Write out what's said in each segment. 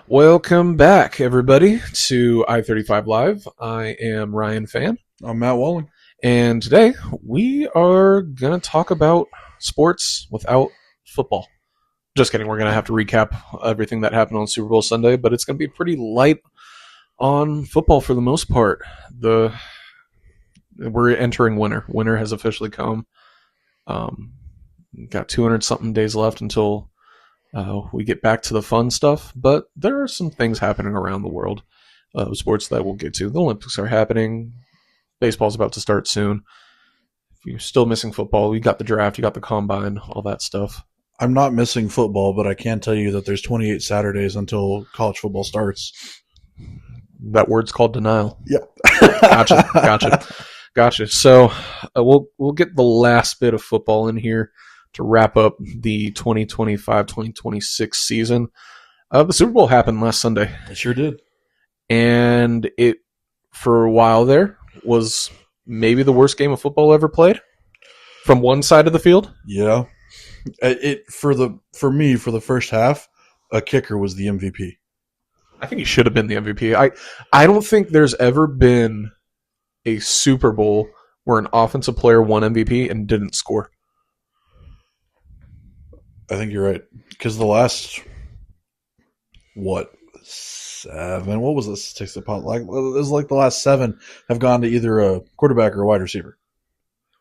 Welcome back, everybody, to I35 Live. I am Ryan Fan, I'm Matt Walling. and today we are going to talk about sports without football. Just kidding, we're going to have to recap everything that happened on Super Bowl Sunday, but it's going to be pretty light on football for the most part. We're entering winter. Winter has officially come. Got 200-something days left until we get back to the fun stuff, but there are some things happening around the world of sports that we'll get to. The Olympics are happening. Baseball's about to start soon. If you're still missing football, you got the draft, you got the combine, all that stuff. I'm not missing football, but I can tell you that there's 28 Saturdays until college football starts. That word's called denial. Yep. Gotcha. So we'll get the last bit of football in here to wrap up the 2025-2026 season. The Super Bowl happened last Sunday. It sure did. And it, for a while there, was maybe the worst game of football ever played from one side of the field. Yeah. For me, for the first half, a kicker was the MVP. I think he should have been the MVP. I don't think there's ever been a Super Bowl where an offensive player won MVP and didn't score. I think you're right. Because the last, seven? What was the statistics about? It was like the last seven have gone to either a quarterback or a wide receiver.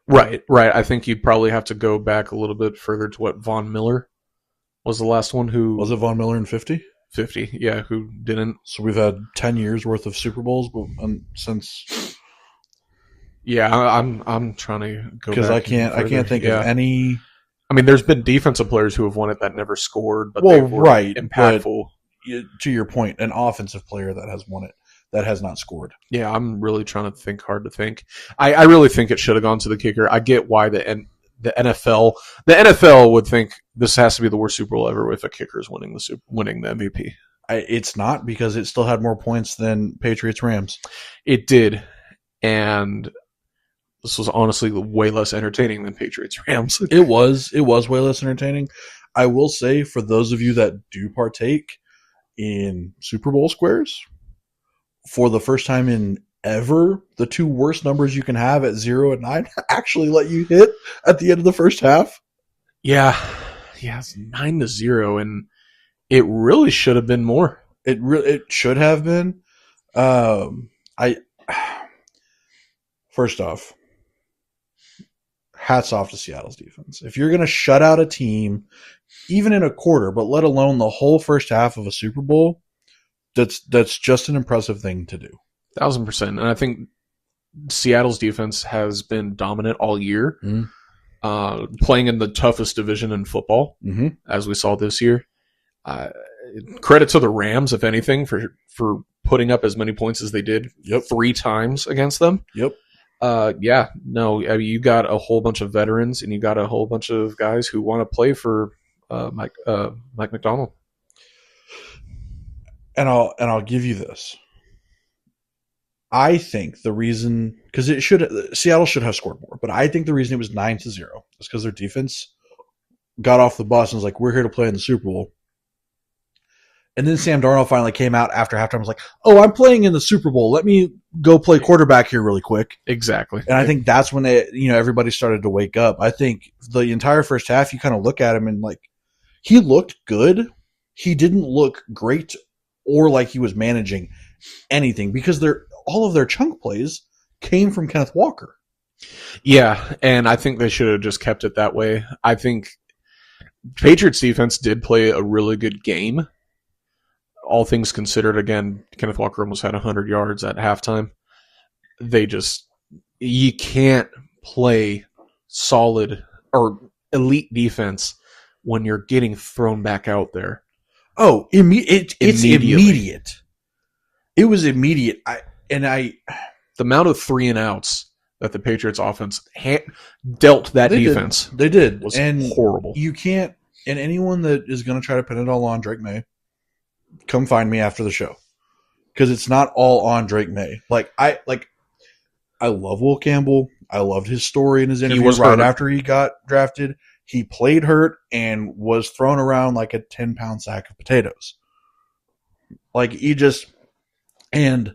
Right. I think you'd probably have to go back a little bit further to what Von Miller was the last one who... Was it Von Miller in 50? 50, yeah, who didn't. So we've had 10 years worth of Super Bowls since... Yeah, I'm trying to go because I can't think of any... I mean, there's been defensive players who have won it that never scored, but they were right, impactful. To your point, an offensive player that has won it that has not scored. Yeah, I'm really trying to think hard to think. I really think it should have gone to the kicker. I get why the NFL would think this has to be the worst Super Bowl ever if a kicker is winning the MVP. It's not, because it still had more points than Patriots-Rams. It did, and this was honestly way less entertaining than Patriots-Rams. It was way less entertaining. I will say, for those of you that do partake in Super Bowl squares, for the first time in ever, the two worst numbers you can have at 0 and 9 actually let you hit at the end of the first half. Yeah, it's 9-0, and it really should have been more. It should have been. First off, hats off to Seattle's defense. If you're going to shut out a team, even in a quarter, but let alone the whole first half of a Super Bowl, that's just an impressive thing to do. 1,000%. And I think Seattle's defense has been dominant all year, playing in the toughest division in football, as we saw this year. Credit to the Rams, if anything, for putting up as many points as they did 3 times against them. Yep. You got a whole bunch of veterans, and you got a whole bunch of guys who want to play for Mike McDonald. And I'll give you this. I think the reason, because Seattle should have scored more, but I think the reason it was 9-0 is because their defense got off the bus and was like, "We're here to play in the Super Bowl." And then Sam Darnold finally came out after halftime and was like, "Oh, I'm playing in the Super Bowl. Let me go play quarterback here really quick." Exactly. And I think that's when everybody started to wake up. I think the entire first half, you kind of look at him and he looked good. He didn't look great or like he was managing anything, because all of their chunk plays came from Kenneth Walker. Yeah, and I think they should have just kept it that way. I think Patriots defense did play a really good game. All things considered, again, Kenneth Walker almost had 100 yards at halftime. You can't play solid or elite defense when you're getting thrown back out there. Oh, it's immediate. It was immediate. The amount of 3 and outs that the Patriots offense dealt that defense. They did. Was horrible. You can't, and anyone that is going to try to pin it all on Drake May, come find me after the show, because it's not all on Drake May. I love Will Campbell. I loved his story in his interview after he got drafted. He played hurt and was thrown around like a 10-pound sack of potatoes. Like, and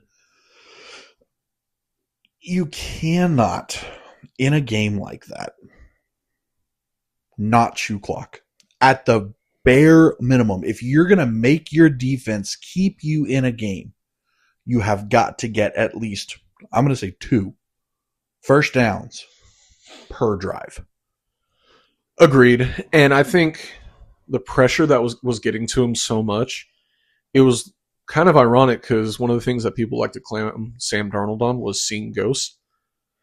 you cannot, in a game like that, not chew clock. At the bare minimum, if you're going to make your defense keep you in a game, you have got to get at least, I'm going to say 2 first downs per drive. Agreed. And I think the pressure that was getting to him so much, it was kind of ironic because one of the things that people like to claim Sam Darnold on was seeing ghosts.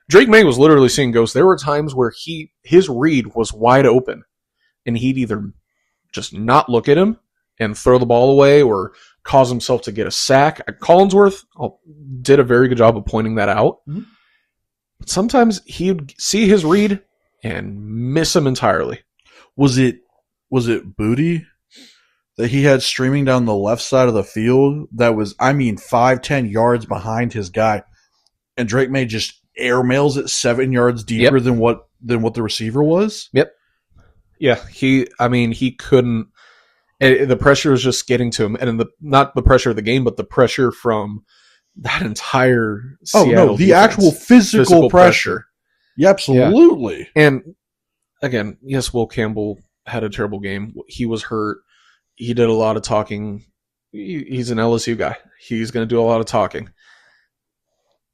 Drake May was literally seeing ghosts. There were times where his read was wide open, and he'd either just not look at him and throw the ball away or cause himself to get a sack. Collinsworth did a very good job of pointing that out. Mm-hmm. But sometimes he'd see his read and miss him entirely. Was it Booty that he had streaming down the left side of the field that was, 5-10 yards behind his guy, and Drake May just airmails it 7 yards deeper than what the receiver was? Yep. Yeah, he couldn't. The pressure was just getting to him, and not the pressure of the game, but the pressure from that entire Seattle the defense. Actual physical pressure. Yeah, absolutely. Yeah. And again, yes, Will Campbell had a terrible game. He was hurt. He did a lot of talking. He's an LSU guy. He's going to do a lot of talking.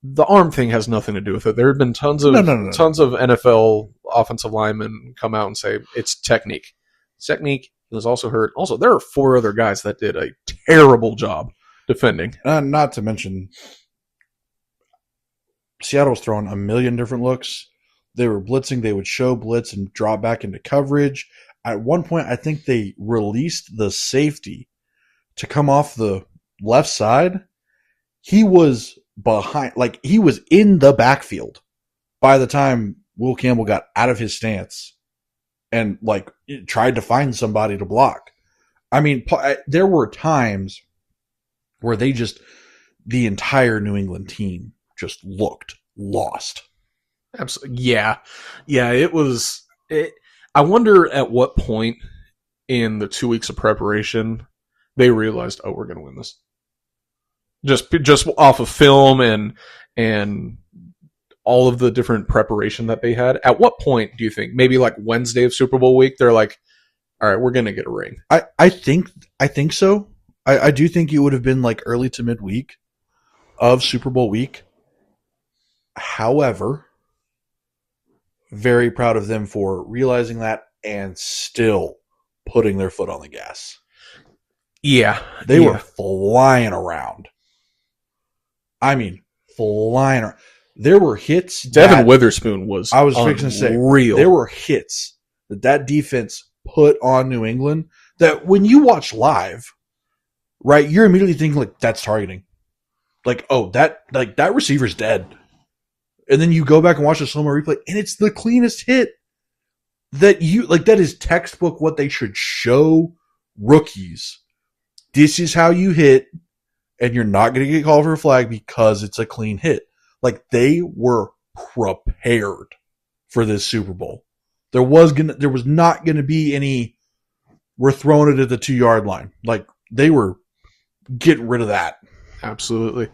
The arm thing has nothing to do with it. There have been tons of NFL offensive linemen come out and say it's technique. It's technique. He was also hurt. Also, there are 4 other guys that did a terrible job defending. Not to mention, Seattle was throwing a million different looks. They were blitzing. They would show blitz and drop back into coverage. At one point, I think they released the safety to come off the left side. He was behind, like he was in the backfield by the time Will Campbell got out of his stance and like tried to find somebody to block. There were times where the entire New England team just looked lost. Absolutely. Yeah. It was. I wonder at what point in the 2 weeks of preparation they realized, oh, we're going to win this. Just off of film and all of the different preparation that they had. At what point do you think? Maybe like Wednesday of Super Bowl week, they're like, all right, we're going to get a ring. I think so. I do think it would have been like early to midweek of Super Bowl week. However, very proud of them for realizing that and still putting their foot on the gas. Yeah. They were flying around. Flying around. There were hits. Devin Witherspoon was I was fixing to say, real. There were hits that defense put on New England that when you watch live, right, you're immediately thinking like that's targeting. Like, oh, that receiver's dead. And then you go back and watch the slow-mo replay, and it's the cleanest hit that is textbook what they should show rookies. This is how you hit, and you're not going to get called for a flag because it's a clean hit. Like, they were prepared for this Super Bowl. There was not going to be any, we're throwing it at the 2-yard line. Like, they were getting rid of that. Absolutely.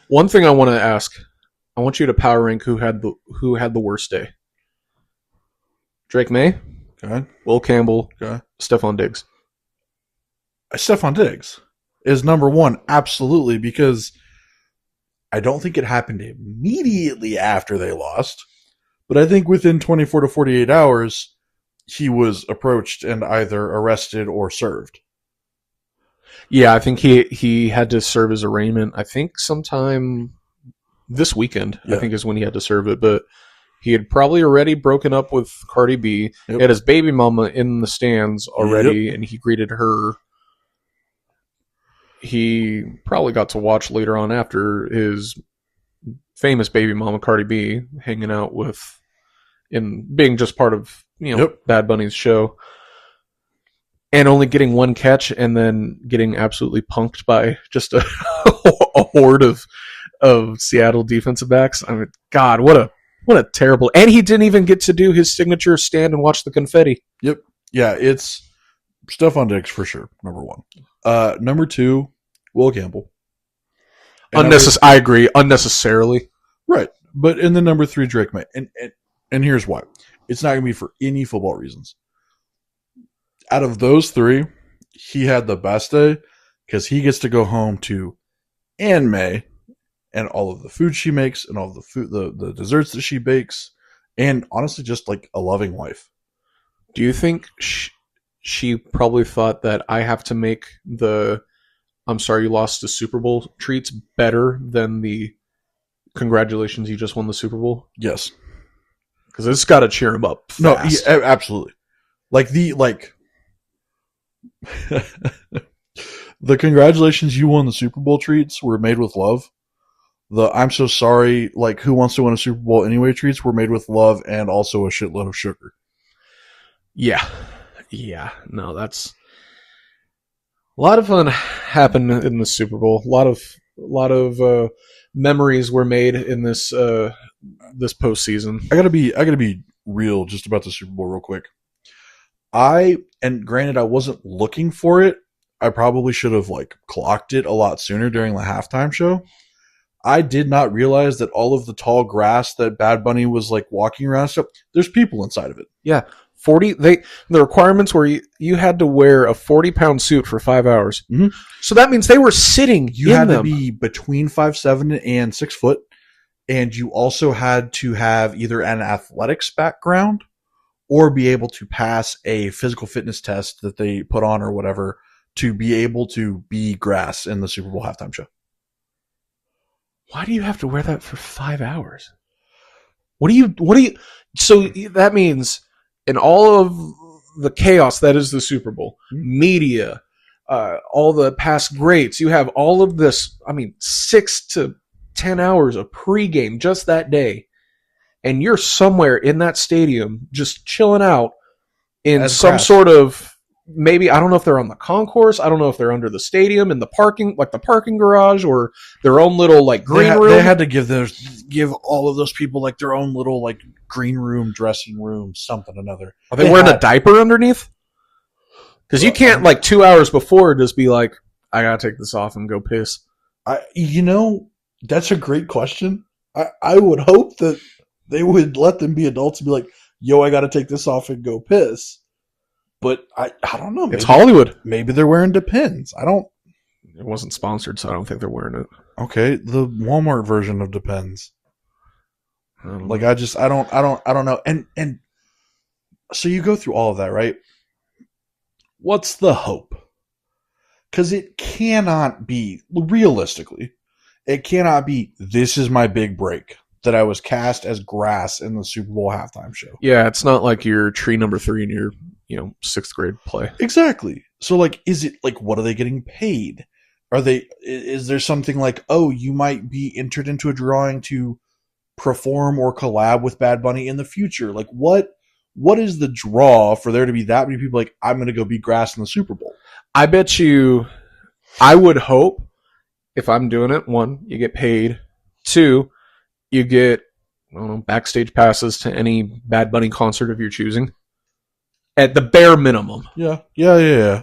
One thing I want to ask, I want you to power rank who had the worst day. Drake May, okay. Will Campbell, okay. Stephon Diggs. Stephon Diggs is number one, absolutely, because I don't think it happened immediately after they lost, but I think within 24 to 48 hours, he was approached and either arrested or served. Yeah, I think he had to serve his arraignment, I think sometime this weekend, I think is when he had to serve it, but he had probably already broken up with Cardi B. Yep. He had his baby mama in the stands already, and he greeted her. He probably got to watch later on after his famous baby mama, Cardi B, hanging out with, and being just part of, Bad Bunny's show. And only getting one catch and then getting absolutely punked by just a horde of Seattle defensive backs. I mean, God, what a terrible... And he didn't even get to do his signature stand and watch the confetti. Yep. Yeah, it's Stephon Diggs for sure, number one. Number two, Will Campbell. I agree. Unnecessarily. Right. But in the number 3, Drake May. And here's why. It's not going to be for any football reasons. Out of those 3, he had the best day because he gets to go home to Ann May and all of the food she makes and all of the food, the desserts that she bakes, and honestly, just like a loving wife. Do you think she probably thought that I have to make the "I'm sorry you lost the Super Bowl" treats better than the "congratulations you just won the Super Bowl"? Yes, because it's got to cheer him up fast. No, absolutely. The congratulations you won the Super Bowl treats were made with love. The I'm so sorry, like who wants to win a Super Bowl anyway treats were made with love and also a shitload of sugar. Yeah. No, that's a lot of fun happened in the Super Bowl. A lot of memories were made in this postseason. I gotta be real just about the Super Bowl real quick. And granted I wasn't looking for it. I probably should have clocked it a lot sooner during the halftime show. I did not realize that all of the tall grass that Bad Bunny was walking around stuff, there's people inside of it. Yeah. The requirements were you had to wear a 40-pound suit for 5 hours. Mm-hmm. So that means they were sitting. You had to be between 5'7" and 6 foot, and you also had to have either an athletics background or be able to pass a physical fitness test that they put on or whatever to be able to be grass in the Super Bowl halftime show. Why do you have to wear that for 5 hours? What do you? So that means in all of the chaos that is the Super Bowl, media, all the past greats, you have all of this. 6 to 10 hours of pregame just that day, and you're somewhere in that stadium just chilling out in some sort of. Maybe, I don't know if they're on the concourse. I don't know if they're under the stadium in the parking garage or their own little green room. They had to give all of those people their own little green room, dressing room, something or another. Are they wearing a diaper underneath? Because you can't 2 hours before just be I gotta take this off and go piss. That's a great question. I would hope that they would let them be adults and be yo, I gotta take this off and go piss. But I don't know. It's Hollywood. Maybe they're wearing Depends. It wasn't sponsored, so I don't think they're wearing it. Okay, the Walmart version of Depends. I don't know. And so you go through all of that, right? What's the hope? Because it cannot be, realistically, it cannot be, this is my big break, that I was cast as grass in the Super Bowl halftime show. Yeah, it's not like you're tree number 3 in your 6th grade play. Exactly. So is it what are they getting paid? Is there something you might be entered into a drawing to perform or collab with Bad Bunny in the future? What is the draw for there to be that many people I'm going to go be grass in the Super Bowl? I bet you, I would hope if I'm doing it, 1, you get paid. 2, you get, backstage passes to any Bad Bunny concert of your choosing. At the bare minimum. Yeah.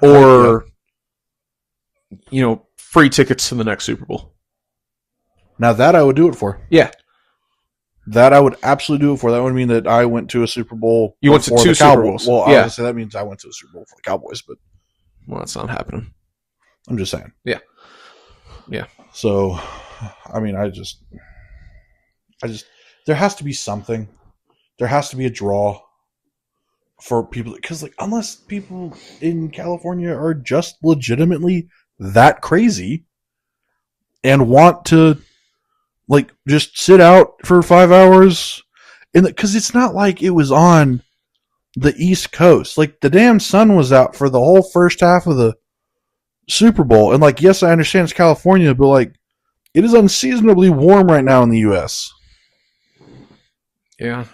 Or, free tickets to the next Super Bowl. Now that I would do it for. Yeah. That I would absolutely do it for. That would mean that I went to a Super Bowl. You went to 2 Super Bowls. Well, yeah. Obviously that means I went to a Super Bowl for the Cowboys, but. Well, that's not happening. I'm just saying. Yeah. So, there has to be something. There has to be a draw for people, because unless people in California are just legitimately that crazy and want to just sit out for 5 hours, because it's not like it was on the East Coast. The damn sun was out for the whole first half of the Super Bowl, and yes, I understand it's California, but it is unseasonably warm right now in the U.S. Yeah,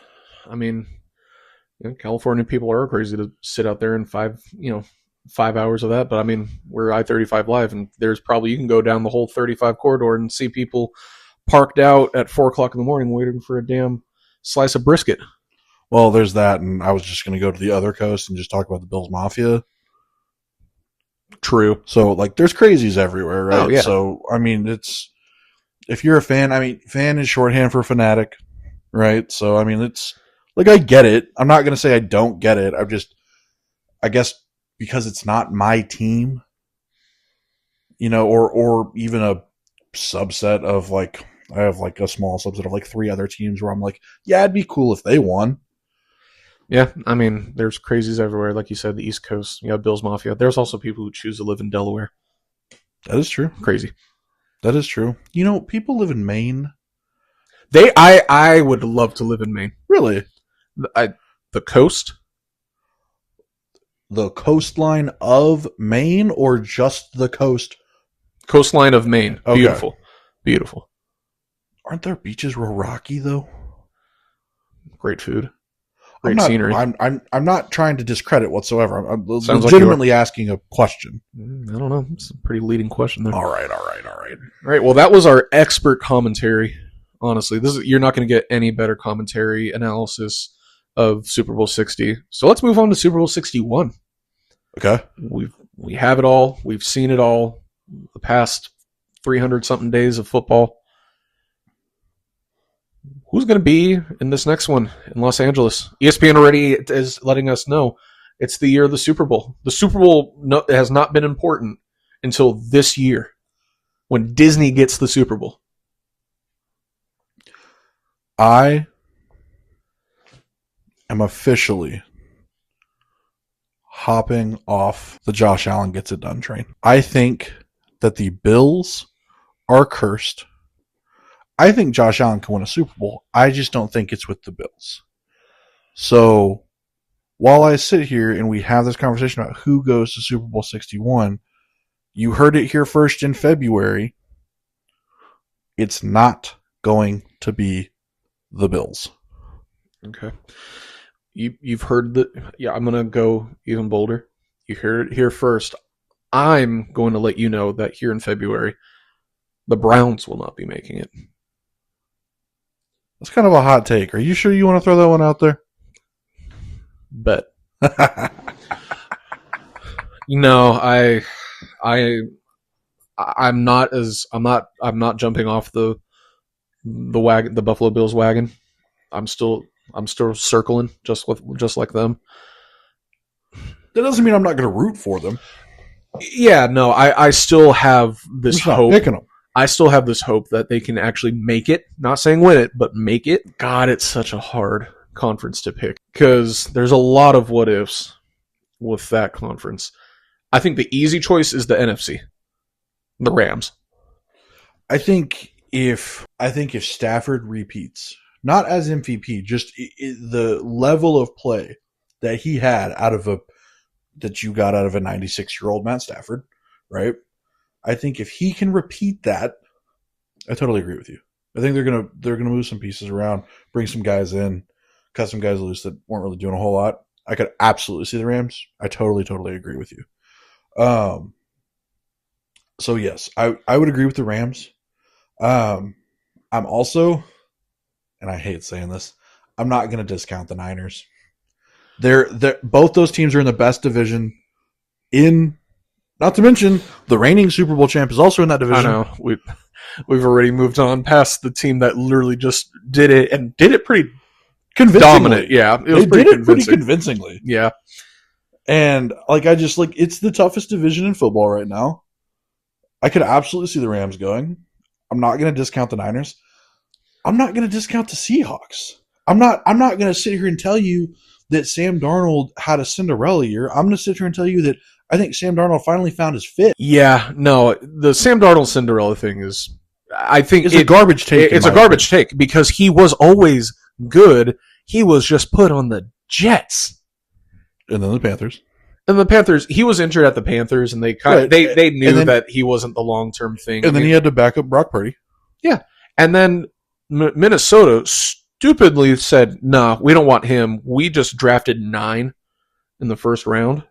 California people are crazy to sit out there in 5 hours of that. But we're I-35 live, and there's probably, you can go down the whole 35 corridor and see people parked out at 4:00 in the morning waiting for a damn slice of brisket. Well, there's that, and I was just going to go to the other coast and just talk about the Bills Mafia. True. So, like, there's crazies everywhere, right? Oh, yeah. So, I mean, if you're a fan, I mean, fan is shorthand for fanatic, right? So, I mean, it's, like, I get it. I'm not going to say I don't get it. I guess because it's not my team, or even a subset of, like, I have, like, a small subset of, like, 3 other teams where I'm like, yeah, it'd be cool if they won. Yeah, I mean, there's crazies everywhere. Like you said, the East Coast, you have Bills Mafia. There's also people who choose to live in Delaware. That is true. Crazy. That is true. People live in Maine. I would love to live in Maine. Really? The coast? The coastline of Maine or just the coast? Coastline of Maine. Okay. Beautiful. Beautiful. Aren't their beaches real rocky, though? Great food. Great scenery. I'm not trying to discredit whatsoever. I'm Sounds legitimately asking a question. I don't know. It's a pretty leading question there. All right. All right. Well, that was our expert commentary. Honestly, you're not going to get any better commentary analysis of Super Bowl 60. So let's move on to Super Bowl 61. Okay. We have it all. We've seen it all. The past 300 something days of football. Who's going to be in this next one in Los Angeles? ESPN already is letting us know it's the year of the Super Bowl. The Super Bowl has not been important until this year when Disney gets the Super Bowl. I am officially hopping off the Josh Allen gets it done train. I think that the Bills are cursed. I think Josh Allen can win a Super Bowl. I just don't think it's with the Bills. So while I sit here and we have this conversation about who goes to Super Bowl 61, you heard it here first in February. It's not going to be the Bills. Okay. You've heard that. Yeah, I'm going to go even bolder. You heard it here first. I'm going to let you know that here in February, the Browns will not be making it. That's kind of a hot take. Are you sure you want to throw that one out there? Bet. I'm not jumping off the wagon, the Buffalo Bills wagon. I'm still circling just like them. That doesn't mean I'm not going to root for them. Yeah, no, I still have this hope. Picking them. I still have this hope that they can actually make it. Not saying win it, but make it. God, it's such a hard conference to pick because there's a lot of what ifs with that conference. I think the easy choice is the NFC, the Rams. I think if Stafford repeats, not as MVP, just the level of play that he had that you got out of a 96-year-old Matt Stafford, right? I think if he can repeat that, I totally agree with you. I think they're gonna move some pieces around, bring some guys in, cut some guys loose that weren't really doing a whole lot. I could absolutely see the Rams. I totally agree with you. So yes, I would agree with the Rams. I'm also, and I hate saying this, I'm not going to discount the Niners. They're both those teams are in the best division not to mention the reigning Super Bowl champ is also in that division. I know. We've already moved on past the team that literally just did it and did it pretty convincingly. Dominant. Yeah, it was pretty convincingly. Yeah. And it's the toughest division in football right now. I could absolutely see the Rams going. I'm not going to discount the Niners. I'm not going to discount the Seahawks. I'm not going to sit here and tell you that Sam Darnold had a Cinderella year. I'm going to sit here and tell you that I think Sam Darnold finally found his fit. Yeah, no, the Sam Darnold Cinderella thing is, I think it's a garbage take. It's a garbage take because he was always good. He was just put on the Jets. And then the Panthers. And the Panthers, he was injured at the Panthers, and they knew that he wasn't the long-term thing. And then he had to back up Brock Purdy. Yeah. And then Minnesota stupidly said, nah, we don't want him. We just drafted 9 in the first round,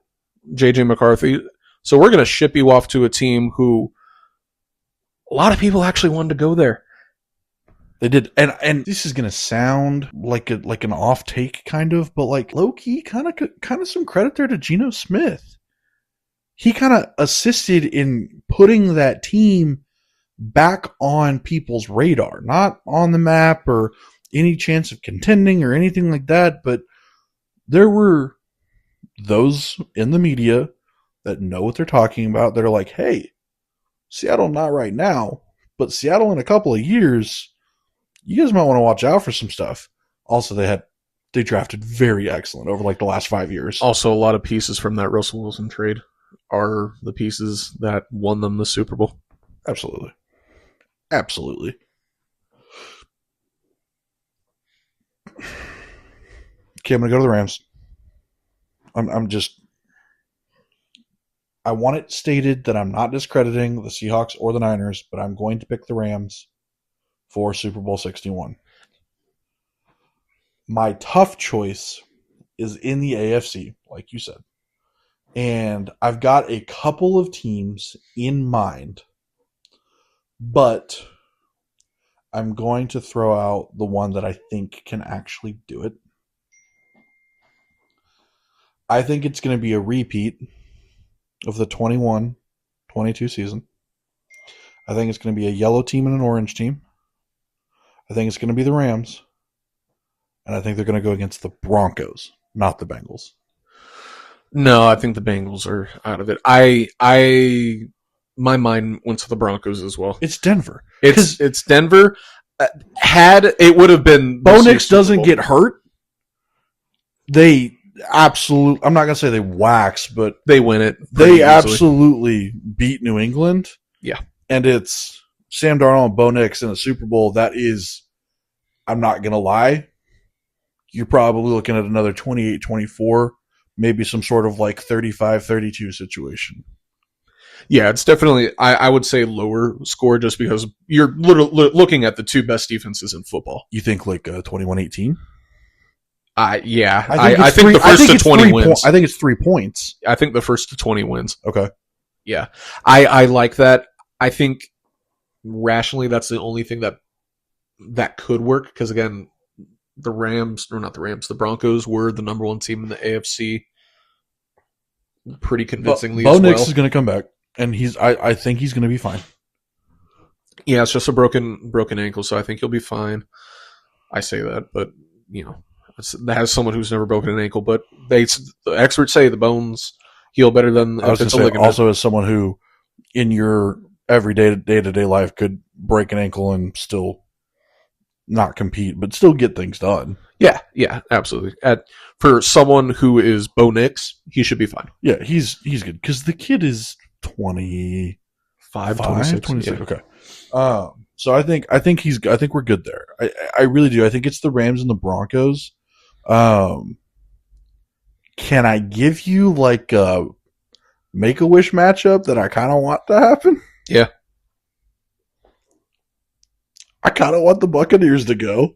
J.J. McCarthy. So we're going to ship you off to a team who a lot of people actually wanted to go there. They did, and this is gonna sound like an off take kind of, but like low key, kind of some credit there to Geno Smith. he kind of assisted in putting that team back on people's radar, not on the map or any chance of contending or anything like that, but there were those in the media that know what they're talking about that are like, hey, Seattle not right now, but Seattle in a couple of years, you guys might want to watch out for some stuff. Also, they drafted very excellent over like the last 5 years. Also, a lot of pieces from that Russell Wilson trade are the pieces that won them the Super Bowl. Absolutely. Absolutely. Okay, I'm going to go to the Rams. I want it stated that I'm not discrediting the Seahawks or the Niners, but I'm going to pick the Rams for Super Bowl 61. My tough choice is in the AFC, like you said. And I've got a couple of teams in mind, but I'm going to throw out the one that I think can actually do it. I think it's going to be a repeat of the 21-22 season. I think it's going to be a yellow team and an orange team. I think it's going to be the Rams. And I think they're going to go against the Broncos, not the Bengals. No, I think the Bengals are out of it. My mind went to the Broncos as well. It's Denver. It's Denver. Had it would have been Bo Nix doesn't get hurt. They absolutely. I'm not going to say they wax, but they win it. They absolutely beat New England. Yeah, and it's Sam Darnold and Bo Nix in the Super Bowl. That is, I'm not going to lie, you're probably looking at another 28-24, maybe some sort of like 35-32 situation. Yeah, it's definitely, I would say lower score just because you're literally looking at the two best defenses in football. You think like 21-18? Yeah. I think the first to 20 wins. I think it's 3 points. I think the first to 20 wins. Okay. Yeah. I like that. I think rationally that's the only thing that could work because, again, the Broncos were the number one team in the AFC pretty convincingly. Bo Nix is going to come back, and I think he's going to be fine. Yeah, it's just a broken ankle, so I think he'll be fine. I say that, but that has someone who's never broken an ankle. But the experts say the bones heal better than if it's a ligament. Also, as someone who in your everyday day-to-day life could break an ankle and still not compete, but still get things done. Yeah, absolutely. For someone who is Bo Nix, he should be fine. Yeah, he's good because the kid is 25, 26. Yeah. Okay. So I think we're good there. I really do. I think it's the Rams and the Broncos. Can I give you like a Make-A-Wish matchup that I kind of want to happen? Yeah. I kind of want the Buccaneers to go.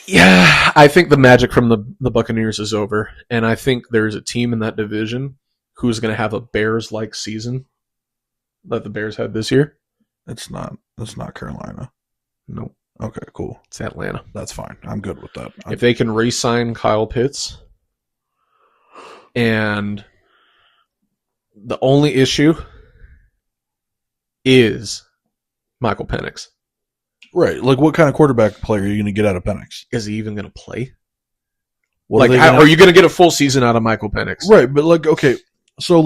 Yeah, I think the magic from the Buccaneers is over, and I think there's a team in that division who's going to have a Bears-like season that the Bears had this year. That's not Carolina. Nope. Okay, cool. It's Atlanta. That's fine. I'm good with that. If they can re-sign Kyle Pitts, and the only issue is Michael Penix. Right. Like, what kind of quarterback player are you going to get out of Penix? Is he even going to play? Are you going to get a full season out of Michael Penix? Right, but okay. So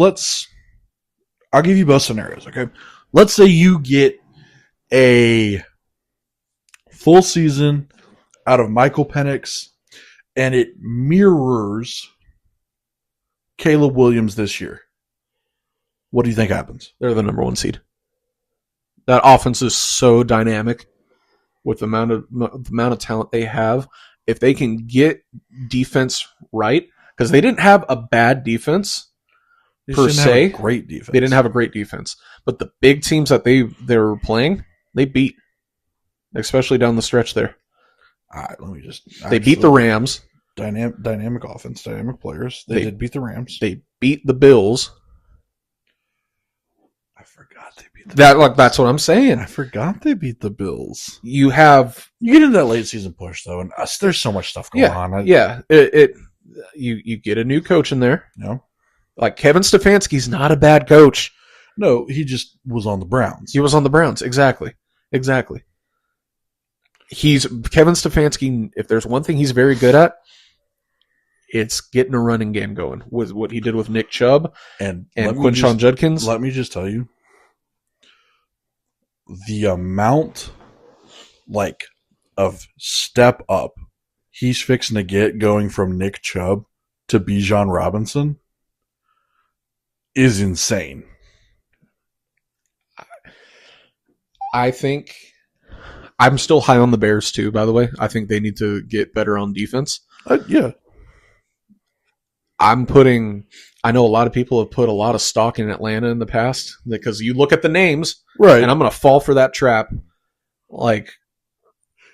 I'll give you both scenarios, okay? Let's say you get a full season out of Michael Penix, and it mirrors Caleb Williams this year. What do you think happens? They're the number one seed. That offense is so dynamic with the amount of talent they have. If they can get defense right, because they didn't have a bad defense per se. Great defense. They didn't have a great defense. But the big teams that they were playing, they beat. Especially down the stretch there. All right, let me just... They beat the Rams. Dynamic offense, dynamic players. They did beat the Rams. They beat the Bills. I forgot they beat the Bills. That's what I'm saying. I forgot they beat the Bills. You get into that late season push, though, and there's so much stuff going on. You get a new coach in there. No. Like Kevin Stefanski's not a bad coach. No, he just was on the Browns. He was on the Browns. Exactly. He's Kevin Stefanski. If there's one thing he's very good at, it's getting a running game going. With what he did with Nick Chubb and Quinshon Judkins. Let me just tell you, the amount of step up he's fixing to get going from Nick Chubb to Bijan Robinson is insane. I think I'm still high on the Bears too, by the way. I think they need to get better on defense. Yeah. I know a lot of people have put a lot of stock in Atlanta in the past because you look at the names, right? And I'm going to fall for that trap. Like,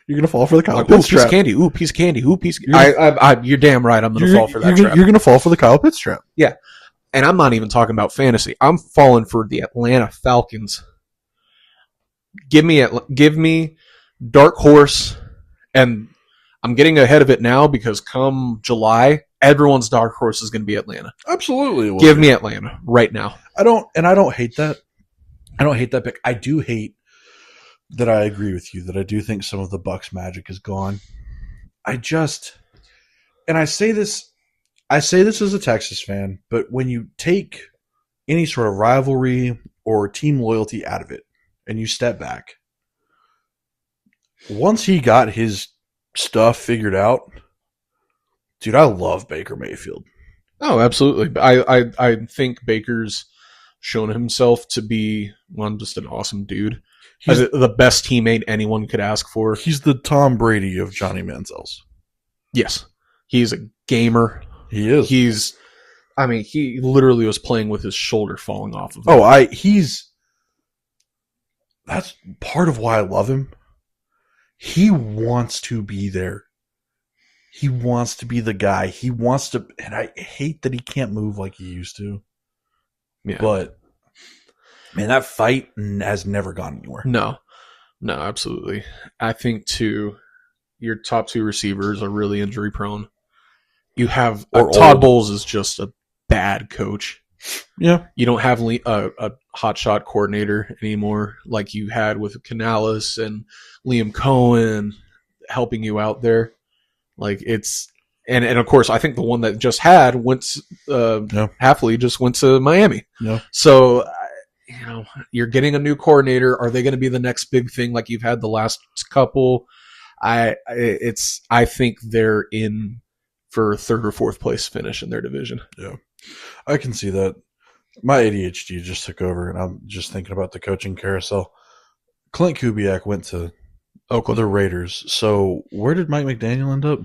you're going to fall for the Kyle Pitts trap. Piece of candy. Ooh, piece of candy. Ooh, piece of candy. You're damn right. I'm going to fall for that trap. You're going to fall for the Kyle Pitts trap. Yeah. And I'm not even talking about fantasy. I'm falling for the Atlanta Falcons. Give me Dark Horse, and I'm getting ahead of it now because come July, everyone's dark horse is going to be Atlanta. Absolutely. Give me Atlanta right now. I don't hate that. I don't hate that pick. I do hate that. I agree with you that I do think some of the Bucks magic is gone. I say this as a Texas fan, but when you take any sort of rivalry or team loyalty out of it and you step back, once he got his stuff figured out, dude, I love Baker Mayfield. Oh, absolutely. I think Baker's shown himself to be just an awesome dude. He's the best teammate anyone could ask for. He's the Tom Brady of Johnny Manziel's. Yes. He's a gamer. He is. He literally was playing with his shoulder falling off of him. That's part of why I love him. He wants to be there. He wants to be the guy. He wants to, and I hate that he can't move like he used to. Yeah. But, man, that fight has never gone anywhere. No, absolutely. I think, too, your top two receivers are really injury prone. You have Todd Bowles is just a bad coach. Yeah. You don't have a hotshot coordinator anymore like you had with Canales and Liam Cohen helping you out there. Like it's and of course I think the one that just had Halfley just went to Miami. Yeah. So you're getting a new coordinator. Are they going to be the next big thing like you've had the last couple? I think they're in for third or fourth place finish in their division. Yeah. I can see that. My ADHD just took over, and I'm just thinking about the coaching carousel. Clint Kubiak went to Oakland, the Raiders. So where did Mike McDaniel end up?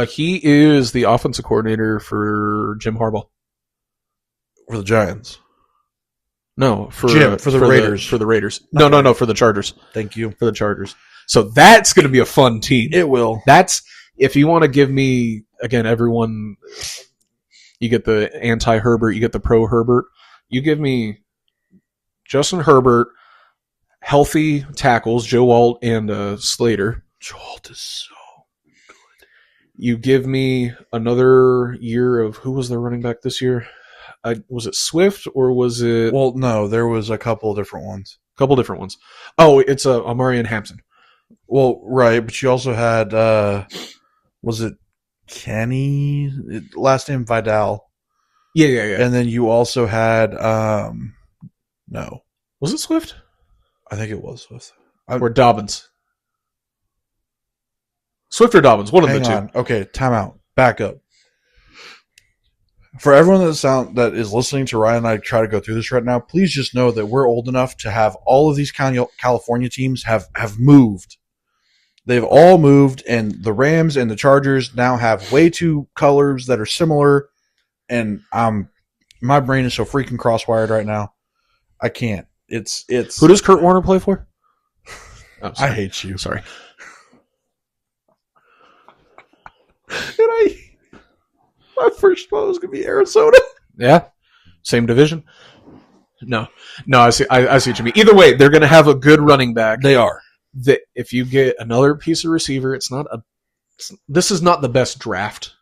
He is the offensive coordinator for Jim Harbaugh. For the Giants? No, for the Raiders. For the Raiders. No, for the Chargers. Thank you. For the Chargers. So that's going to be a fun team. It will. That's, if you want to give me, again, everyone, you get the anti-Herbert, you get the pro-Herbert. You give me Justin Herbert, healthy tackles, Joe Alt and Slater. Joe Alt is so good. You give me another year of, who was the running back this year? Was it Swift or was it? Well, no, there was a couple different ones. Oh, it's Amarian Hampton. Well, right, but you also had, was it Kenny? Last name Vidal. Yeah. And then you also had, no. Was it Swift? I think it was Swift. Or Dobbins. Swift or Dobbins, one of the two. Okay, timeout. Back up. For everyone that is listening to Ryan and I try to go through this right now, please just know that we're old enough to have all of these California teams have moved. They've all moved, and the Rams and the Chargers now have way two colors that are similar, and my brain is so freaking crosswired right now. I can't. It's. Who does Kurt Warner play for? Oh, I hate you. Sorry. And my first spot was going to be Arizona. Yeah. Same division. No, I see what you mean. Either way, they're going to have a good running back. They are. That if you get another piece of receiver, it's not a this is not the best draft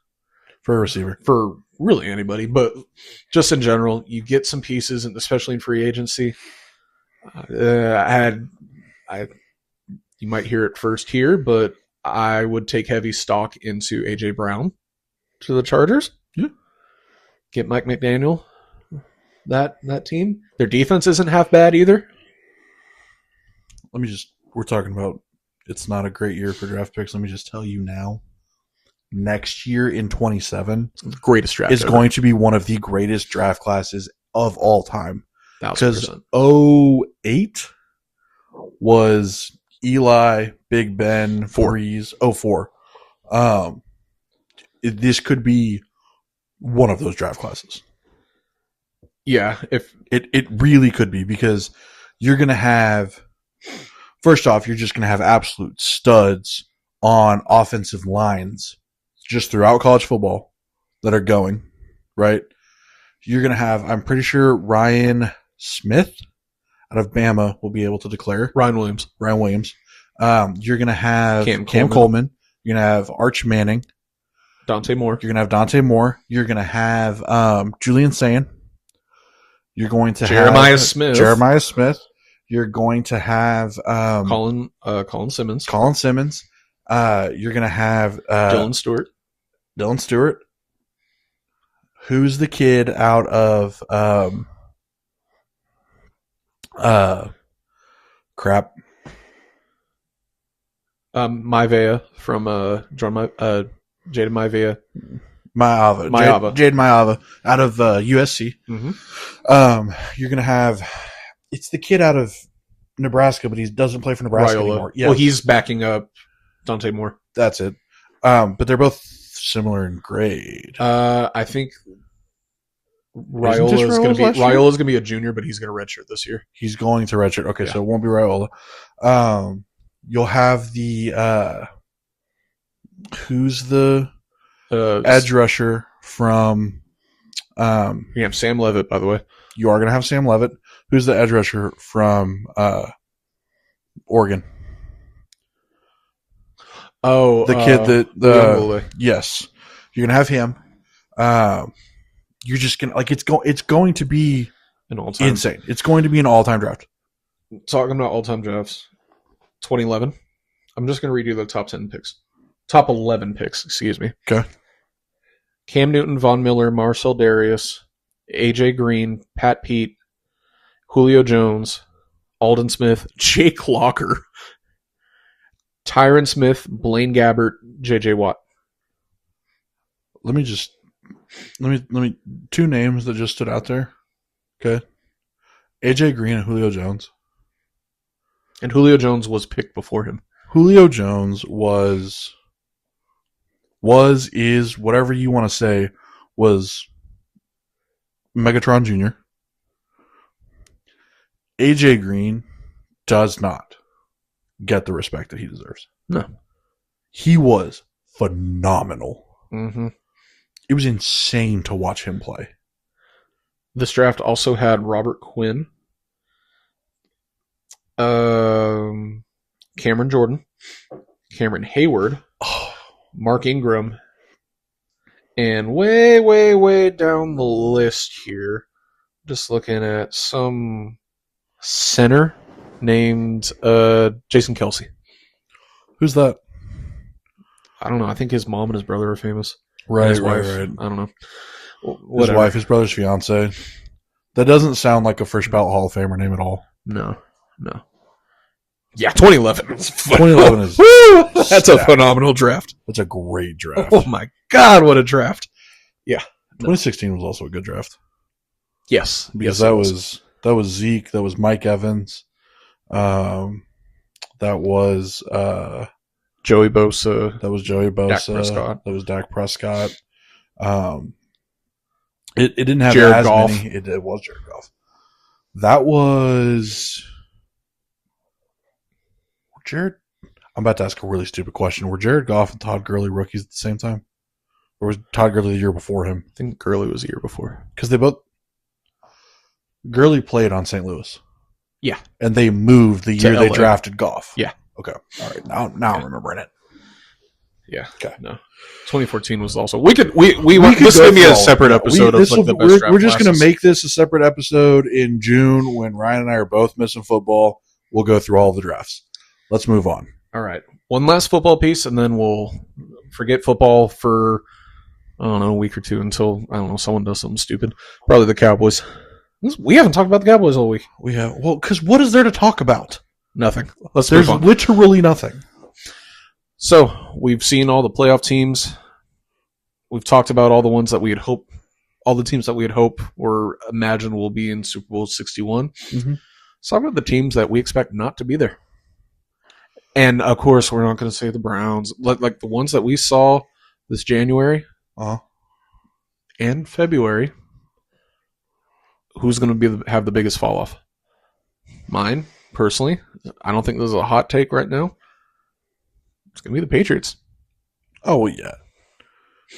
for a receiver for really anybody, but just in general, you get some pieces, and especially in free agency. You might hear it first here, but I would take heavy stock into AJ Brown to the Chargers. Yeah. Get Mike McDaniel, that team. Their defense isn't half bad either. We're talking about it's not a great year for draft picks. Let me just tell you now. Next year in 27 greatest draft is going to be one of the greatest draft classes of all time. Because 08 was Eli, Big Ben, Breeze. 04. This could be one of those draft classes. Yeah, if it really could be, because you're going to have, first off, you're just going to have absolute studs on offensive lines just throughout college football that are going, right? You're going to have, I'm pretty sure Ryan Smith out of Bama will be able to declare. Ryan Williams. You're going to have Cam Coleman. You're going to have Arch Manning. Dante Moore. You're going to have Dante Moore. You're going to have Julian Sayin. You're going to Jeremiah have Smith. You're going to have Colin Simmons. You're going to have Dylan Stewart. Who's the kid out of crap? Maivia from Jaden Maivia. Jade Maivia out of USC. Mm-hmm. You're going to have, it's the kid out of Nebraska, but he doesn't play for Nebraska anymore. Yes. Well, he's backing up Dante Moore. That's it. But they're both similar in grade. I think Raiola's going to be a junior, but he's going to redshirt this year. He's going to redshirt. Okay, yeah. So it won't be Raiola. You'll have the who's the edge rusher from you have Sam Levitt, by the way. You are going to have Sam Levitt. Who's the edge rusher from Oregon? Oh, the kid that yes, you're gonna have him. You're just gonna it's going to be an all-time insane. It's going to be an all-time draft. Talking about all-time drafts, 2011. I'm just gonna read you the top 10 picks, top 11 picks. Excuse me. Okay. Cam Newton, Von Miller, Marcel Darius, AJ Green, Pat Pete, Julio Jones, Alden Smith, Jake Locker, Tyron Smith, Blaine Gabbert, J.J. Watt. Let me two names that just stood out there. Okay. AJ Green and Julio Jones. And Julio Jones was picked before him. Julio Jones is whatever you want to say, was Megatron Jr. AJ Green does not get the respect that he deserves. No. He was phenomenal. Mm-hmm. It was insane to watch him play. This draft also had Robert Quinn, Cameron Jordan, Cameron Hayward, Mark Ingram, and way, way, way down the list here, just looking at some center named Jason Kelsey. Who's that? I don't know. I think his mom and his brother are famous. Right, his right, wife. right. I don't know. His wife, his brother's fiance. That doesn't sound like a first ballot Hall of Famer name at all. No. Yeah, 2011. 2011 is that's a phenomenal draft. That's a great draft. Oh my God, what a draft! Yeah, 2016 was also a good draft. Yes, because that was Zeke. That was Mike Evans. That was Joey Bosa. That was Joey Bosa. Dak Prescott. That was Dak Prescott. It didn't have Jared as Goff. many. It was Jared Goff. That was Jared. I'm about to ask a really stupid question. Were Jared Goff and Todd Gurley rookies at the same time? Or was Todd Gurley the year before him? I think Gurley was the year before. Because Gurley played on St. Louis. Yeah. And they moved the year they drafted Goff. Yeah. Okay. All right. Now I'm remembering it. Yeah. Okay. No. 2014 was also. We could this go could be through a all separate of that. episode of like the best draft We're just going to classes. make this a separate episode in June when Ryan and I are both missing football. We'll go through all the drafts. Let's move on. All right. One last football piece, and then we'll forget football for, I don't know, a week or two until, I don't know, someone does something stupid. Probably the Cowboys. We haven't talked about the Cowboys all week. We have, well, because what is there to talk about? Nothing. There's move on. Literally nothing. So, we've seen all the playoff teams. We've talked about all the ones that we had hoped, all the teams that we had hoped or imagined will be in Super Bowl 61. Mm-hmm. Let's talk about the teams that we expect not to be there. And, of course, we're not going to say the Browns. Like the ones that we saw this January and February, who's going to have the biggest fall off? Mine, personally. I don't think this is a hot take right now. It's going to be the Patriots. Oh, well, yeah.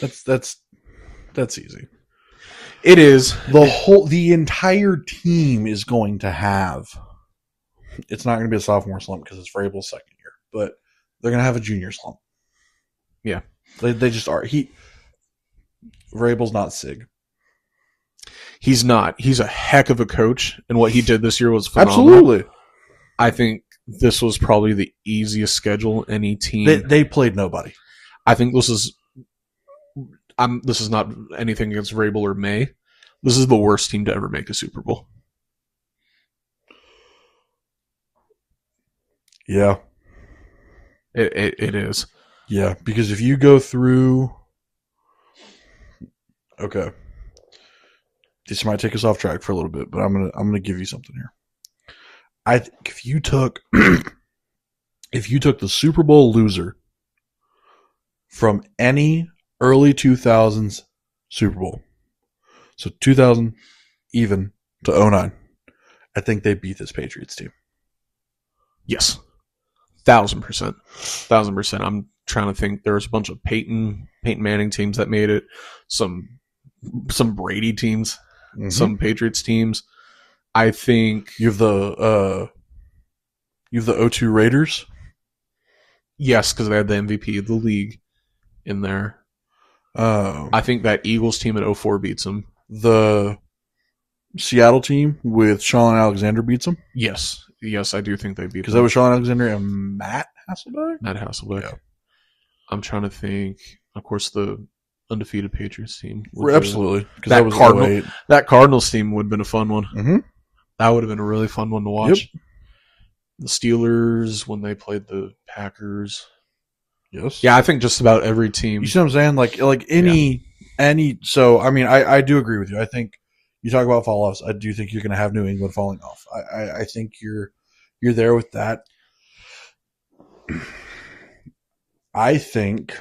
That's easy. It is. The entire team is going to have, it's not going to be a sophomore slump because it's Vrabel's second year, but they're going to have a junior slump. Yeah. They just are. Vrabel's not Sig. He's not. He's a heck of a coach, and what he did this year was phenomenal. Absolutely. I think this was probably the easiest schedule any team. They played nobody. I think this is not anything against Vrabel or May. This is the worst team to ever make a Super Bowl. Yeah. It is. Yeah, because if you go through... Okay. This might take us off track for a little bit, but I'm gonna give you something here. I think if you took the Super Bowl loser from any early 2000s Super Bowl, so 2000 even to 09, I think they beat this Patriots team. Yes. 1,000%. 1,000%. I'm trying to think. There was a bunch of Peyton Manning teams that made it. Some Brady teams. Mm-hmm. Some Patriots teams. I think you have the 02 Raiders. Yes, because they had the MVP of the league in there. I think that Eagles team at 04 beats them. The Seattle team with Sean Alexander beats them. Yes, I do think they beat them. Because that was Sean Alexander and Matt Hasselbeck? Matt Hasselbeck. Yeah. I'm trying to think. Of course, the undefeated Patriots team. Absolutely. That Cardinals team would have been a fun one. Mm-hmm. That would have been a really fun one to watch. Yep. The Steelers, when they played the Packers. Yes. Yeah, I think just about every team. You see what I'm saying? Like any. So, I mean, I do agree with you. I think you talk about fall-offs. I do think you're going to have New England falling off. I think you're there with that. I think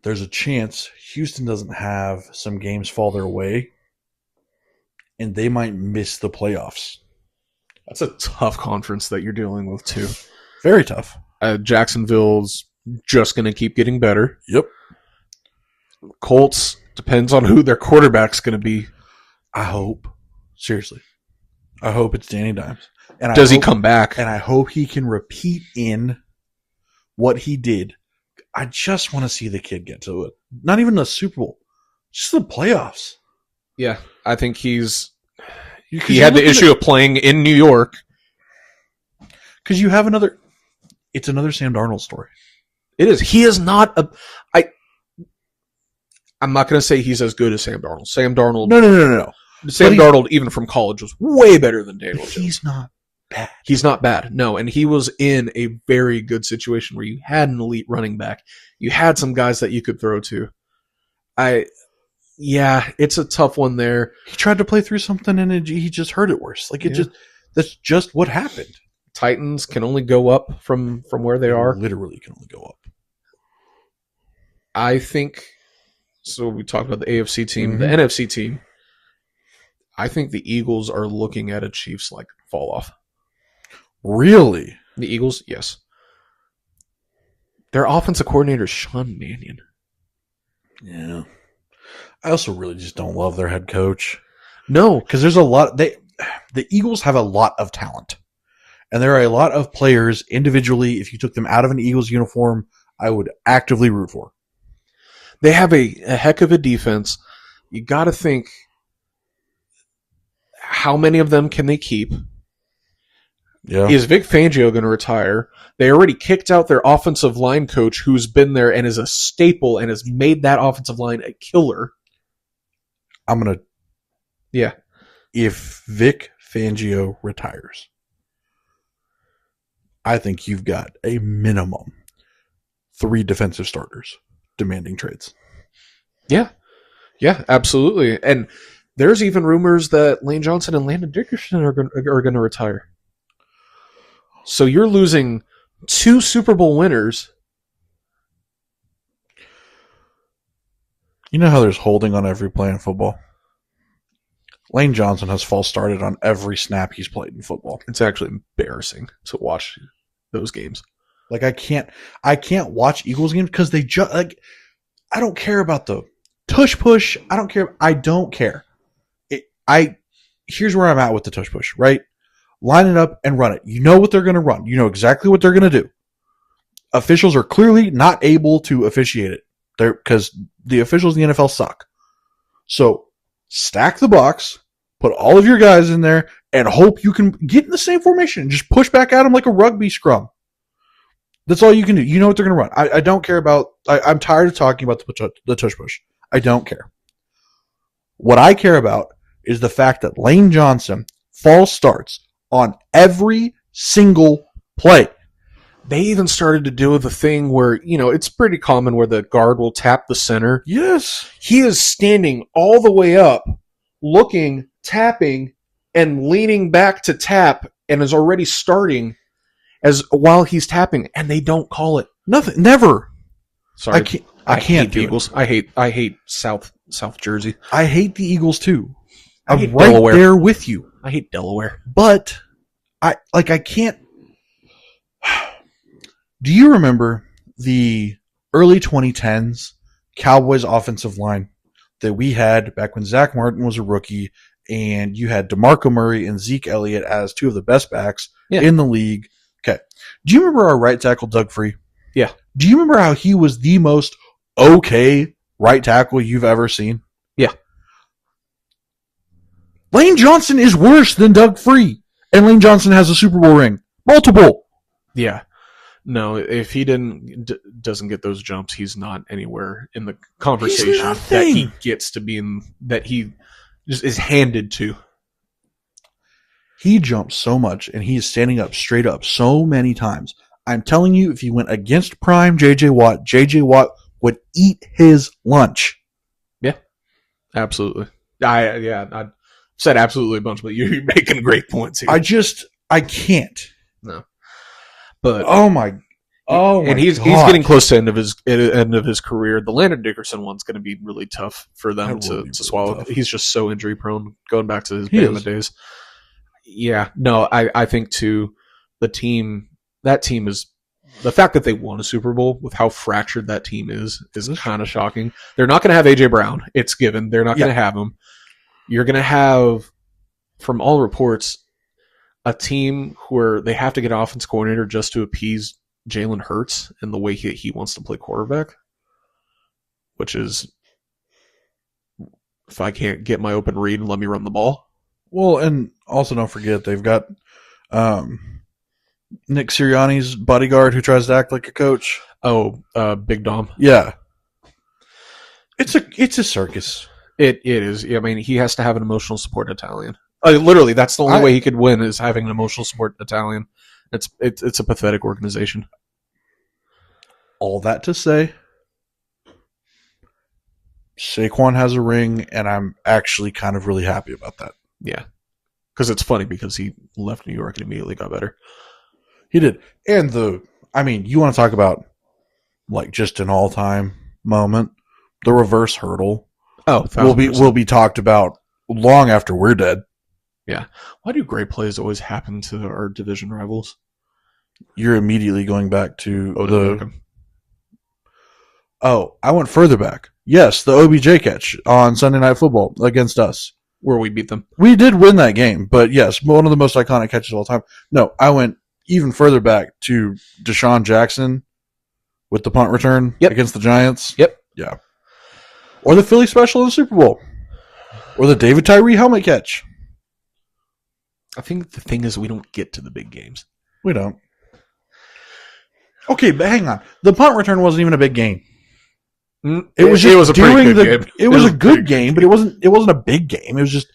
there's a chance Houston doesn't have some games fall their way, and they might miss the playoffs. That's a tough conference that you're dealing with, too. Very tough. Jacksonville's just going to keep getting better. Yep. Colts, depends on who their quarterback's going to be. I hope. Seriously. I hope it's Danny Dimes. And Does he come back? And I hope he can repeat in what he did. I just want to see the kid get to it. Not even the Super Bowl. Just the playoffs. Yeah. I think he had the issue of playing in New York. Because you have it's another Sam Darnold story. It is. He is not I'm not going to say he's as good as Sam Darnold. Sam Darnold. No. Sam Darnold, even from college, was way better than Daniel Jones. He's not bad. He's not bad. No, and he was in a very good situation where you had an elite running back. You had some guys that you could throw to. It's a tough one there. He tried to play through something and he just hurt it worse. That's just what happened. Titans can only go up from where they are. Literally can only go up. I think, so we talked about the AFC team, the NFC team. I think the Eagles are looking at a Chiefs like fall off. Really? The Eagles, yes. Their offensive coordinator is Sean Mannion. Yeah. I also really just don't love their head coach. No, because there's a lot. The Eagles have a lot of talent, and there are a lot of players individually. If you took them out of an Eagles uniform, I would actively root for. They have a heck of a defense. You got to think, how many of them can they keep? Yeah. Is Vic Fangio going to retire? They already kicked out their offensive line coach who's been there and is a staple and has made that offensive line a killer. Yeah. If Vic Fangio retires, I think you've got a minimum 3 defensive starters demanding trades. Yeah. Yeah, absolutely. And there's even rumors that Lane Johnson and Landon Dickerson are going to retire. So you're losing 2 Super Bowl winners. You know how there's holding on every play in football? Lane Johnson has false started on every snap he's played in football. It's actually embarrassing to watch those games. Like I can't watch Eagles games because they just I don't care about the tush push. I don't care. Here's where I'm at with the tush push, right? Line it up and run it. You know what they're going to run. You know exactly what they're going to do. Officials are clearly not able to officiate it because the officials in the NFL suck. So stack the box, put all of your guys in there, and hope you can get in the same formation and just push back at them like a rugby scrum. That's all you can do. You know what they're going to run. I don't care about. I'm tired of talking about the tush push. I don't care. What I care about is the fact that Lane Johnson false starts on every single play. They even started to do the thing where, it's pretty common where the guard will tap the center. Yes. He is standing all the way up, looking, tapping, and leaning back to tap, and is already starting while he's tapping, and they don't call it. Nothing. Never. Sorry. I can't hate the Eagles. I hate South Jersey. I hate the Eagles too. I'm right Delaware. There with you. I hate Delaware. But I can't. Do you remember the early 2010s Cowboys offensive line that we had back when Zach Martin was a rookie and you had DeMarco Murray and Zeke Elliott as 2 of the best backs in the league? Okay. Do you remember our right tackle, Doug Free? Yeah. Do you remember how he was the most okay right tackle you've ever seen? Yeah. Lane Johnson is worse than Doug Free, and Lane Johnson has a Super Bowl ring. Multiple. Yeah. No, if he doesn't get those jumps, he's not anywhere in the conversation that he gets to be in, that he just is handed to. He jumps so much, and he is standing up straight up so many times. I'm telling you, if he went against prime J.J. Watt would eat his lunch. Yeah, absolutely. I said absolutely a bunch, but you're making great points here. I can't. No. But and he's getting close to end of his career. The Landon Dickerson one's going to be really tough for them to swallow. Tough. He's just so injury prone, going back to his Bama days. Yeah, no, I think too, that team is, the fact that they won a Super Bowl with how fractured that team is kind of shocking. They're not going to have AJ Brown. It's given. They're not going to have him. You're going to have, from all reports, a team where they have to get an offense coordinator just to appease Jalen Hurts in the way he wants to play quarterback, which is, if I can't get my open read, let me run the ball. Well, and also don't forget they've got Nick Sirianni's bodyguard who tries to act like a coach. Oh, Big Dom. Yeah, it's a circus. It is. I mean, he has to have an emotional support Italian. Literally, that's the only way he could win, is having an emotional support Italian. It's a pathetic organization. All that to say, Saquon has a ring, and I'm actually kind of really happy about that. Yeah, because it's funny because he left New York and immediately got better. He did, and you want to talk about like just an all-time moment? The reverse hurdle. Oh, will be talked about long after we're dead. Yeah. Why do great plays always happen to our division rivals? You're immediately going back to Odell Beckham. Oh, I went further back. Yes, the OBJ catch on Sunday Night Football against us. Where we beat them. We did win that game, but yes, one of the most iconic catches of all time. No, I went even further back to Deshaun Jackson with the punt return against the Giants. Yep. Yeah. Or the Philly special in the Super Bowl. Or the David Tyree helmet catch. I think the thing is we don't get to the big games. We don't. Okay, but hang on. The punt return wasn't even a big game. It was a pretty good game. It was a good game, but it wasn't a big game. It was just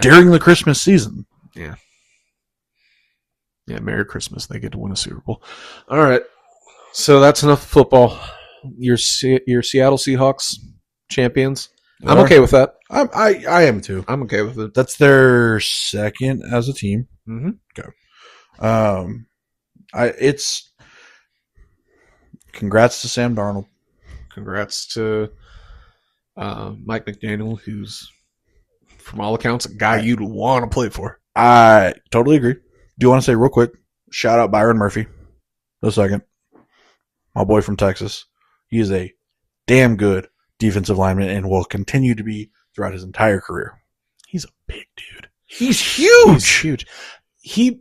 during the Christmas season. Yeah. Yeah, Merry Christmas. They get to win a Super Bowl. All right. So that's enough football. Your Seattle Seahawks champions. I'm okay with that. I am too. I'm okay with it. That's their second as a team. Mm-hmm. Okay. It's congrats to Sam Darnold. Congrats to Mike McDaniel, who's from all accounts a guy you'd want to play for. I totally agree. Do you want to say real quick? Shout out Byron Murphy. A second. My boy from Texas. He is a damn good defensive lineman and will continue to be throughout his entire career. He's a big dude. He's huge. He's huge.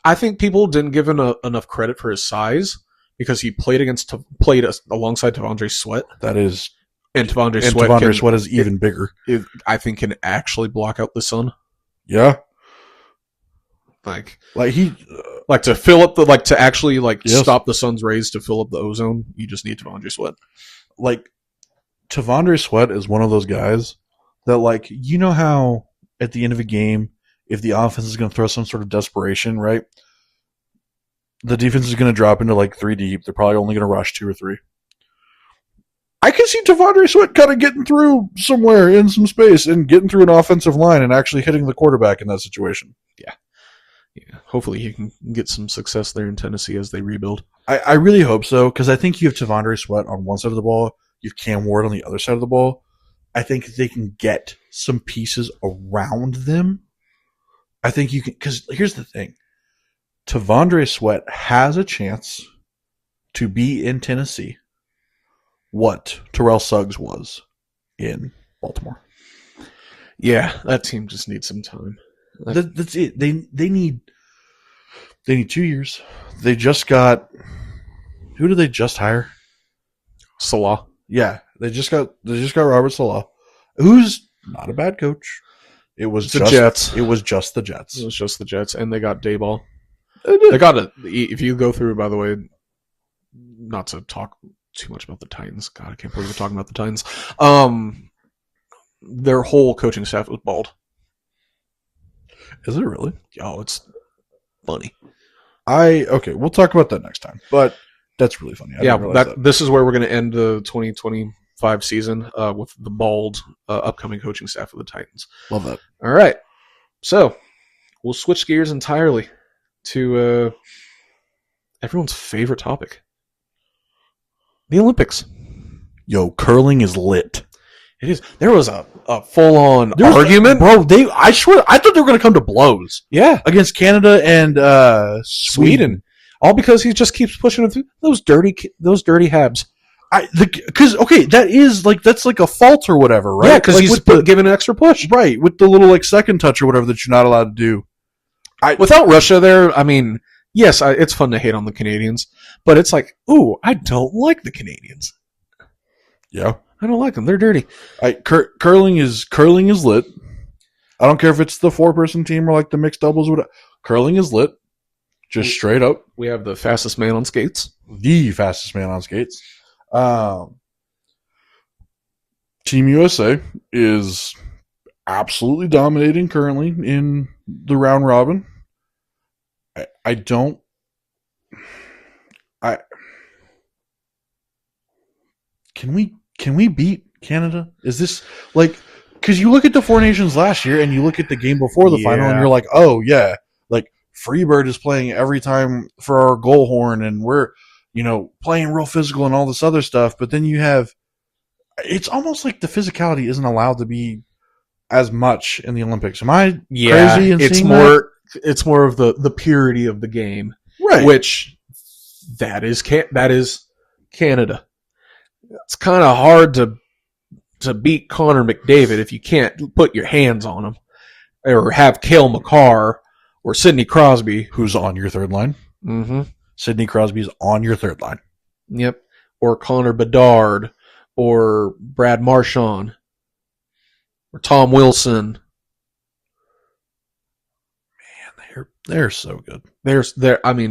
I think people didn't give him enough credit for his size because he played alongside T'Vondre Sweat. That is, and T'Vondre Sweat is even bigger. I think can actually block out the sun. Yeah. Like to fill up stop the sun's rays to fill up the ozone. You just need T'Vondre Sweat. Like T'Vondre Sweat is one of those guys that you know how at the end of a game, if the offense is going to throw some sort of desperation, right? The defense is going to drop into 3 deep. They're probably only going to rush 2 or 3. I can see T'Vondre Sweat kind of getting through somewhere in some space and getting through an offensive line and actually hitting the quarterback in that situation. Yeah. Hopefully he can get some success there in Tennessee as they rebuild. I really hope so, because I think you have T'Vondre Sweat on one side of the ball. You have Cam Ward on the other side of the ball. I think they can get some pieces around them. I think you can, because here's the thing. T'Vondre Sweat has a chance to be in Tennessee what Terrell Suggs was in Baltimore. Yeah, that team just needs some time. That's it. They need 2 years. They just got, who did they just hire? Salah. Yeah, they just got Robert Salah, who's not a bad coach. It was the Jets. It was just the Jets. It was just the Jets, and they got Dayball. They got it. If you go through, by the way, not to talk too much about the Titans. God, I can't believe we're talking about the Titans. Their whole coaching staff was bald. Is it really? Oh, it's funny. Okay, we'll talk about that next time. But that's really funny. This is where we're going to end the 2025 season with the bald upcoming coaching staff of the Titans. Love that. All right, so we'll switch gears entirely to everyone's favorite topic: the Olympics. Yo, curling is lit. It is. There was a full-on argument. Bro, I swear, I thought they were going to come to blows. Yeah. Against Canada and Sweden. All because he just keeps pushing it through. Those dirty Habs. That's like a fault or whatever, right? Yeah, because he's giving an extra push. Right, with the little second touch or whatever that you're not allowed to do. Without Russia there, I mean, yes, it's fun to hate on the Canadians, but it's like, ooh, I don't like the Canadians. Yeah. I don't like them. They're dirty. Curling is lit. I don't care if it's the 4-person team or the mixed doubles. Curling is lit. Just straight up. We have the fastest man on skates. The fastest man on skates. Team USA is absolutely dominating currently in the round robin. Can we beat Canada? Is this because you look at the 4 nations last year and you look at the game before the final and you're like, oh yeah, Freebird is playing every time for our goal horn and we're, playing real physical and all this other stuff. But then you have, it's almost like the physicality isn't allowed to be as much in the Olympics. Am I crazy in seeing that? It's more of the purity of the game, right? Which that is Canada. It's kind of hard to beat Connor McDavid if you can't put your hands on him, or have Cale Makar or Sidney Crosby, who's on your third line. Mm-hmm. Sidney Crosby's on your third line. Yep. or Connor Bedard or Brad Marchand or Tom Wilson. Man, they're so good.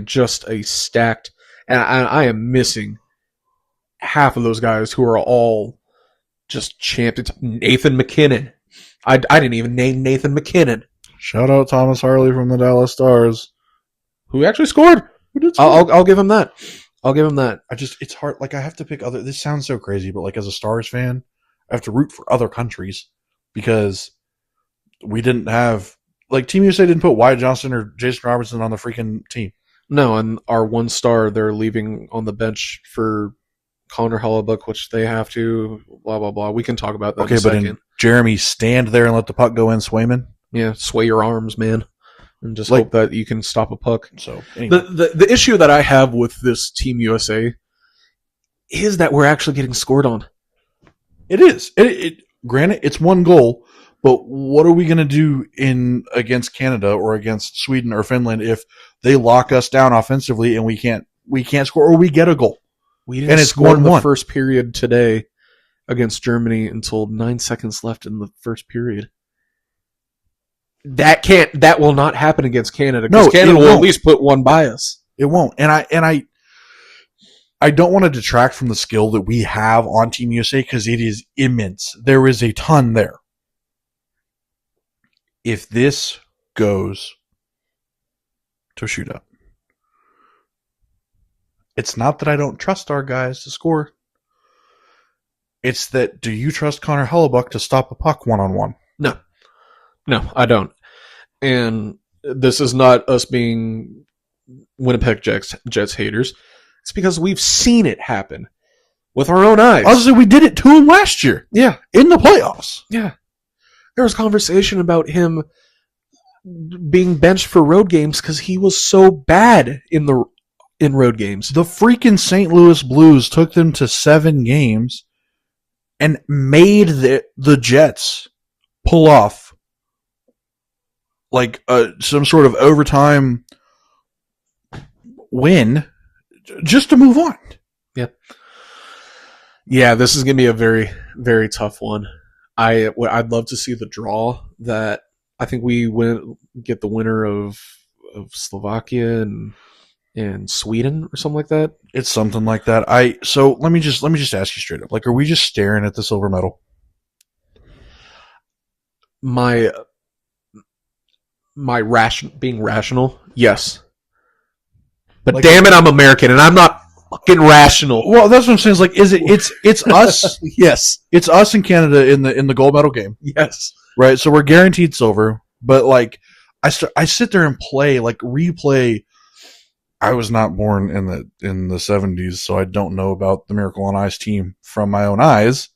Just a stacked, and I am missing half of those guys who are all just champions. Nathan McKinnon. I didn't even name Nathan McKinnon. Shout out Thomas Harley from the Dallas Stars, who actually scored. Who did score? I'll give him that. It's hard. Like, I have to pick other. This sounds so crazy, but like, as a Stars fan, I have to root for other countries because we didn't have, like, Team USA didn't put Wyatt Johnston or Jason Robertson on the freaking team. No, and our one star they're leaving on the bench for Connor Hellebuck, which they have to. Blah blah blah. We can talk about that. Okay, but in Jeremy, stand there and let the puck go in, Swayman. Yeah, sway your arms, man, and just hope that you can stop a puck. So anyway. the issue that I have with this Team USA is that we're actually getting scored on. It is. Granted, it's one goal, but what are we going to do against Canada or against Sweden or Finland if they lock us down offensively and we can't score, or we get a goal? We didn't score in the first period today against Germany until 9 seconds left in the first period. That will not happen against Canada, because Canada will at least put one by us. It won't. And I don't want to detract from the skill that we have on Team USA, because it is immense. There is a ton there. If this goes to a shootout, it's not that I don't trust our guys to score. It's that, do you trust Connor Hellebuck to stop a puck one-on-one? No, I don't. And this is not us being Winnipeg Jets haters. It's because we've seen it happen with our own eyes. Honestly, we did it to him last year. Yeah. In the playoffs. Yeah. There was conversation about him being benched for road games because he was so bad in road games. The freaking St. Louis Blues took them to 7 games and made the Jets pull off like some sort of overtime win just to move on. Yeah, this is going to be a very, very tough one. I'd love to see the draw that I think we get the winner of Slovakia and Sweden or something like that. It's something like that. So let me just ask you straight up. Like, are we just staring at the silver medal? Being rational, yes. But like, damn it, I'm American and I'm not fucking rational. Well, that's what I'm saying. Is like, it's us? Yes, it's us in Canada in the gold medal game. Yes, right. So we're guaranteed silver. But like, I sit there and replay. I was not born in the 70s, so I don't know about the Miracle on Ice team from my own eyes.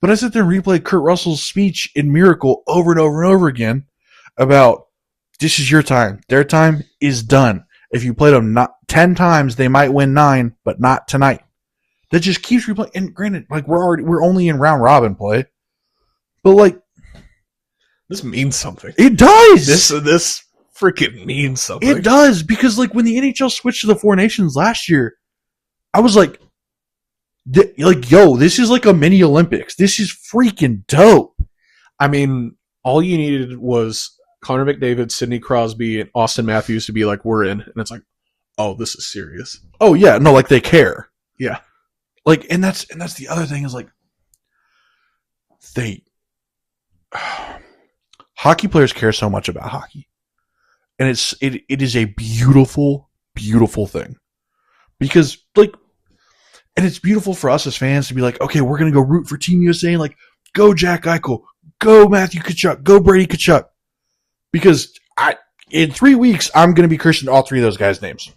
But I sit there and replay Kurt Russell's speech in Miracle over and over and over again about, this is your time. Their time is done. If you played them not 10 times, they might win 9, but not tonight. That just keeps replaying. And granted, like, we're only in round robin play, but like, this means something. It does. This freaking means something. It does, because like when the NHL switched to the 4 Nations last year, I was like, yo, this is like a mini Olympics. This is freaking dope. I mean, all you needed was Connor McDavid, Sidney Crosby, and Austin Matthews to be like, we're in. And it's like, oh, this is serious. Oh, yeah. No, like, they care. Yeah. Like, and that's the other thing is, like, hockey players care so much about hockey. And it is a beautiful, beautiful thing. Because, like, and it's beautiful for us as fans to be like, okay, we're going to go root for Team USA, and like, go Jack Eichel, go Matthew Tkachuk, go Brady Tkachuk. Because in 3 weeks, I'm going to be cursing all 3 of those guys' names.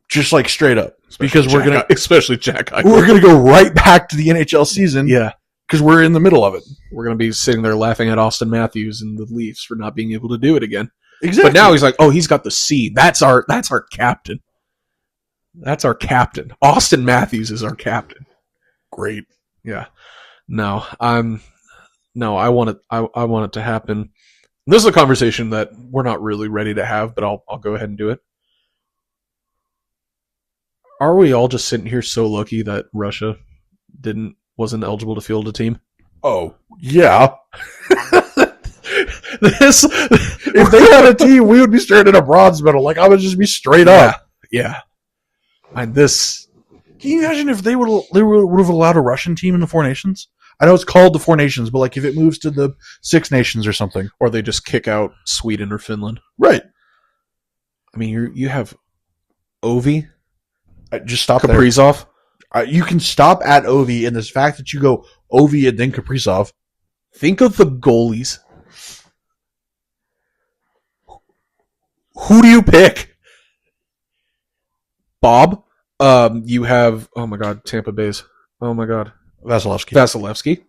Just like straight up. Especially because especially Jack Eichel. We're going to go right back to the NHL season. Yeah. Because we're in the middle of it. We're going to be sitting there laughing at Austin Matthews and the Leafs for not being able to do it again. Exactly. But now he's like, oh, he's got the C. That's our captain. That's our captain. Austin Matthews is our captain. Great. Yeah. No, I want it to happen. This is a conversation that we're not really ready to have, but I'll go ahead and do it. Are we all just sitting here so lucky that Russia wasn't eligible to field a team? Oh, yeah. If they had a team, we would be staring at a bronze medal. Like, I would just be straight up. Yeah. And this. Can you imagine if they would have allowed a Russian team in the Four Nations? I know it's called the Four Nations, but like if it moves to the Six Nations or something, or they just kick out Sweden or Finland, right? I mean, you have Ovi, just stop Kaprizov. You can stop at Ovi, and this fact that you go Ovi and then Kaprizov. Think of the goalies. Who do you pick? Bob. You have, oh my God, Tampa Bay's. Oh my God. Vasilevsky.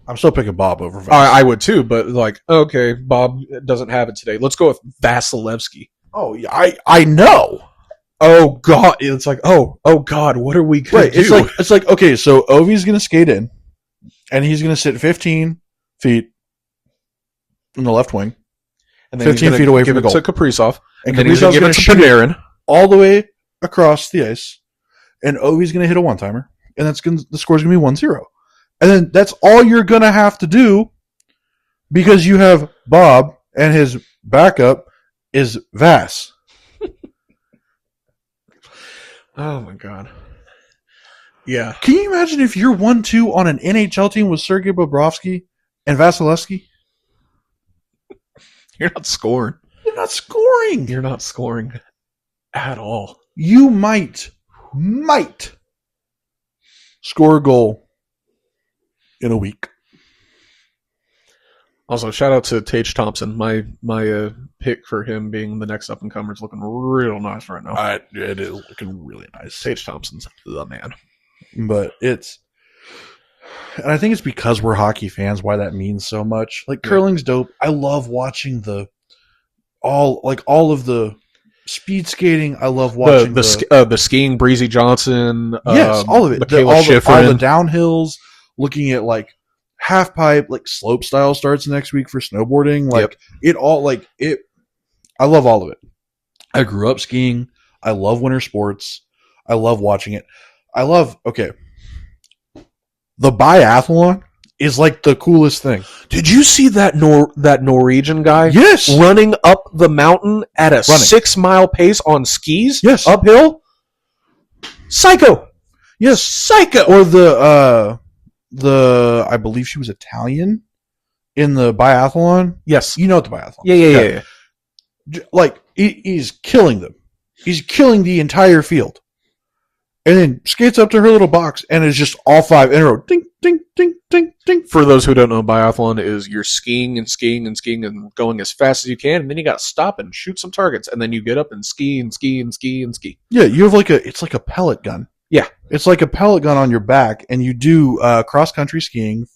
I'm still picking Bob over Vasilevsky. I would too, but like, okay, Bob doesn't have it today. Let's go with Vasilevsky. Oh, yeah, I know. Oh God, it's like, oh God, what are we gonna do? It's like okay, so Ovi's gonna skate in, and he's gonna sit 15 feet in the left wing, and then 15 feet away from the goal. To Kaprizov, and then he's gonna give it to Panarin all the way across the ice, and Ovi's gonna hit a one-timer, and the score's gonna be 1-0, and then that's all you're gonna have to do, because you have Bob and his backup is Vass. Oh my God. Yeah. Can you imagine if you're 1-2 on an NHL team with Sergei Bobrovsky and Vasilevsky? You're not scoring. You're not scoring. You're not scoring at all. You might score a goal in a week. Also, shout out to Tage Thompson. My pick for him being the next up-and-comer is looking real nice right now. It is looking really nice. Tage Thompson's the man. But and I think it's because we're hockey fans why that means so much. Like, curling's dope. I love watching all of the speed skating. I love watching the skiing, Breezy Johnson. Yes, all of it. All the downhills, looking at like half pipe, like slope style starts next week for snowboarding. Like I love all of it. I grew up skiing. I love winter sports. I love watching it. The biathlon is like the coolest thing. Did you see that Norwegian guy? Yes. Running up the mountain at a 6-mile pace on skis? Yes. Uphill? Psycho. Yes. Psycho. Or I believe she was Italian in the biathlon. Yes. You know what the biathlon. Yeah. Like, he's killing them. He's killing the entire field. And then skates up to her little box and is just all 5 in a row. Ding, ding, ding, ding, ding. For those who don't know, biathlon is you're skiing and going as fast as you can, and then you got to stop and shoot some targets, and then you get up and ski and ski and ski and ski. Yeah, you have it's like a pellet gun. Yeah. It's like a pellet gun on your back, and you do cross-country skiing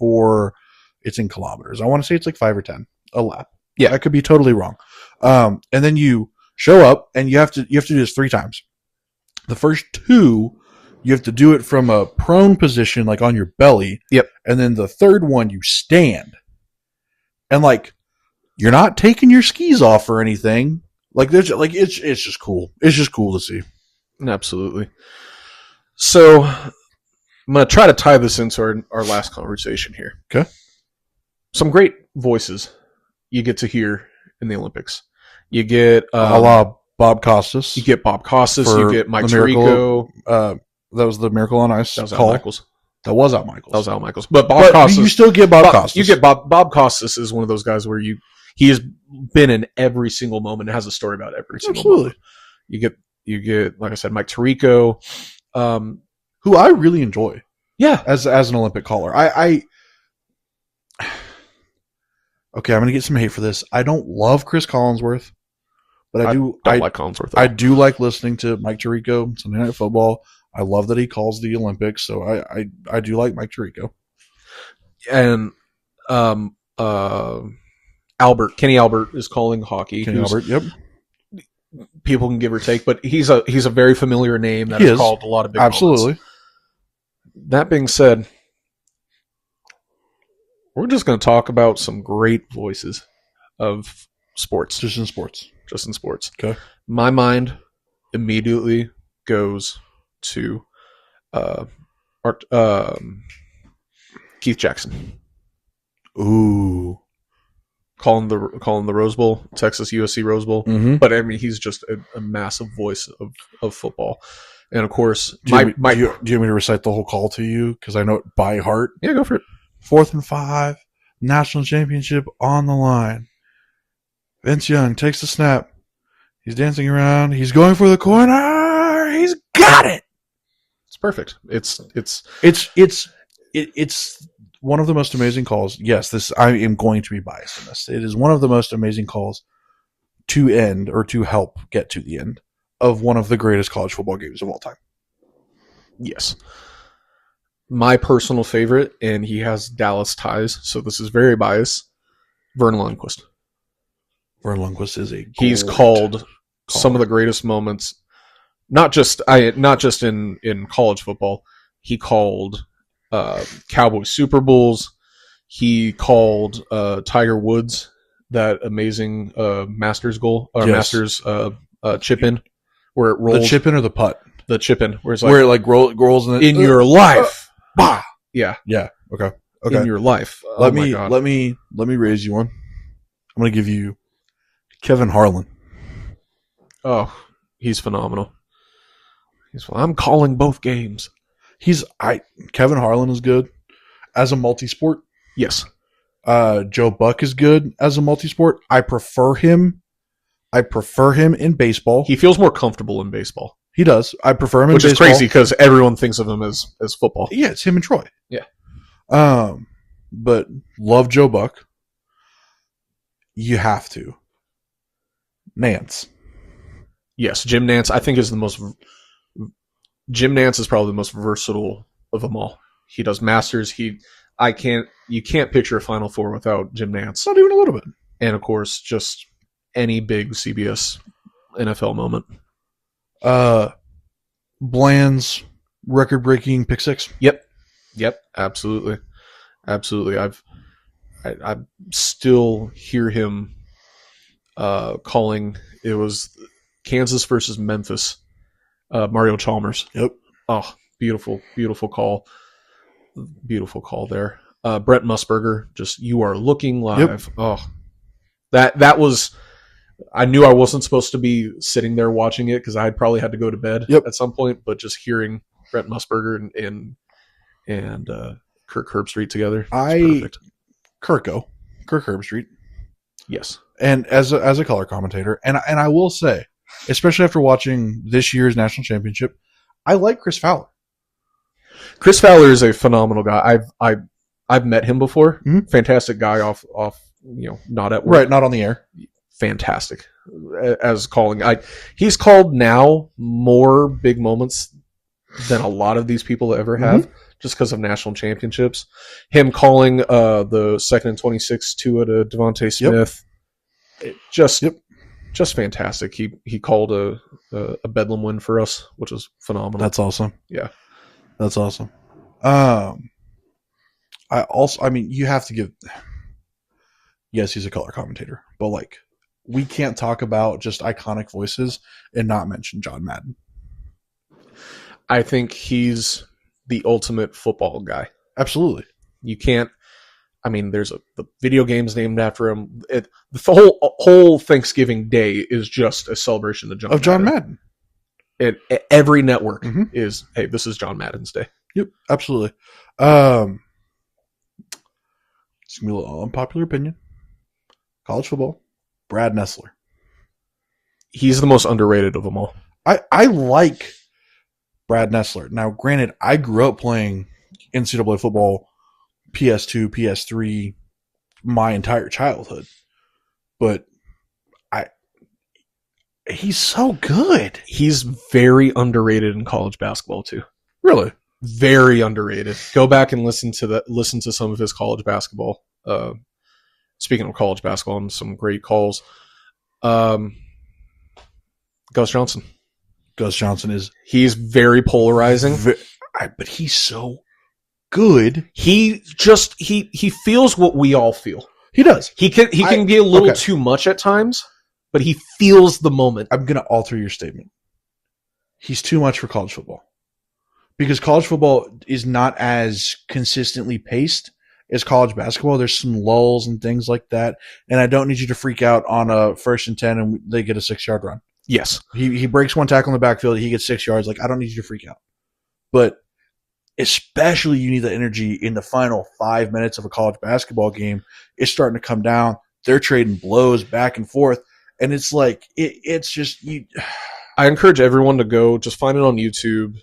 it's in kilometers. I want to say it's like 5 or 10 a lap. Yeah. I could be totally wrong. And then you show up, and you have to do this 3 times. The first 2, you have to do it from a prone position, like on your belly. Yep. And then the third one, you stand. And like, you're not taking your skis off or anything. Like, it's just cool. It's just cool to see. Absolutely. So, I'm going to try to tie this into our last conversation here. Okay. Some great voices you get to hear in the Olympics. You get a la Bob Costas. You get Bob Costas. You get Mike Tirico. That was the Miracle on Ice. That was Al Michaels. That was Al Michaels. But Bob Costas. You still get Bob Costas. You get Bob Costas is one of those guys where he has been in every single moment and has a story about every single moment. You get like I said, Mike Tirico, who I really enjoy. Yeah, as an Olympic caller, okay, I'm gonna get some hate for this. I don't love Chris Collinsworth, but I do like Collinsworth. I do like listening to Mike Tirico Sunday Night Football. I love that he calls the Olympics, so I do like Mike Tirico. And Kenny Albert is calling hockey. Kenny Albert, yep. People can give or take, but he's a very familiar name that has called a lot of big absolutely moments. That being said, we're just going to talk about some great voices of sports. Just in sports. Okay. My My mind immediately goes to Keith Jackson. Ooh. Calling the Rose Bowl, Texas USC Rose Bowl. Mm-hmm. But I mean, he's just a massive voice of football. And of course, do you want me to recite the whole call to you? Because I know it by heart. Yeah, go for it. 4th and 5, national championship on the line. Vince Young takes the snap. He's dancing around. He's going for the corner. He's got it. It's perfect. It's one of the most amazing calls. Yes, I am going to be biased in this. It is one of the most amazing calls to end or to help get to the end of one of the greatest college football games of all time. Yes. My personal favorite, and he has Dallas ties, so this is very biased, Vern Lundquist. Vern Lundquist is he's called some of the greatest moments, not just in college football. He called Cowboys Super Bowls. He called Tiger Woods that amazing Masters goal or Masters chip in where it rolls. The chip in or the putt? The chip in where it's like where it like rolls in your life. Bah. Yeah. Okay. In your life. Let me raise you one. I'm going to give you Kevin Harlan. Oh, he's phenomenal. I'm calling both games. Kevin Harlan is good as a multi-sport. Yes. Joe Buck is good as a multi-sport. I prefer him in baseball. He feels more comfortable in baseball. He does. I prefer him in baseball. Which is crazy because everyone thinks of him as football. Yeah, it's him and Troy. Yeah. But love Joe Buck. You have to. Nance. Yes, Jim Nance. I think Jim Nance is probably the most versatile of them all. He does Masters. You can't picture a Final Four without Jim Nance. Not even a little bit. And of course, just any big CBS NFL moment. Bland's record-breaking pick six. Yep, absolutely. I still hear him calling. It was Kansas versus Memphis. Mario Chalmers. Yep. Oh, beautiful call. Beautiful call there. Brent Musburger, just you are looking live. Yep. Oh, that was. I knew I wasn't supposed to be sitting there watching it because I had probably had to go to bed at some point. But just hearing Brent Musburger and Kirk Herbstreit together, perfect. Kirk Herbstreit. Yes. And as a color commentator, and I will say, especially after watching this year's national championship, I like Chris Fowler. Chris Fowler is a phenomenal guy. I've met him before. Mm-hmm. Fantastic guy off not at work. Right, not on the air. Fantastic as calling. He's called now more big moments than a lot of these people ever have, just because of national championships. Him calling the 2nd and 26 to Devontae Smith, just fantastic. He called a Bedlam win for us, which was phenomenal. That's awesome. Yeah, that's awesome. You have to give. Yes, he's a color commentator, but like, we can't talk about just iconic voices and not mention John Madden. I think he's the ultimate football guy. Absolutely. You can't. I mean, there's the video games named after him. The whole Thanksgiving Day is just a celebration of John Madden. Every network is, hey, this is John Madden's day. Yep, absolutely. It's gonna be a little unpopular opinion. College football, Brad Nessler. He's the most underrated of them all. I like Brad Nessler. Now, granted, I grew up playing NCAA football, PS2, PS3, my entire childhood, but he's so good. He's very underrated in college basketball too. Really, very underrated. Go back and listen to some of his college basketball. Speaking of college basketball, and some great calls. Gus Johnson. Gus Johnson he's very polarizing, but he's so good. He feels what we all feel. He does. He can be a little too much at times, but he feels the moment. I'm going to alter your statement. He's too much for college football. because college football is not as consistently paced as college basketball. There's some lulls and things like that. And I don't need you to freak out on a 1st and 10 and they get a 6-yard run. Yes. He breaks one tackle in the backfield. He gets 6 yards. Like, I don't need you to freak out. But especially you need the energy in the final 5 minutes of a college basketball game. It's starting to come down. They're trading blows back and forth. And it's like, it's just you. I encourage everyone to go just find it on YouTube.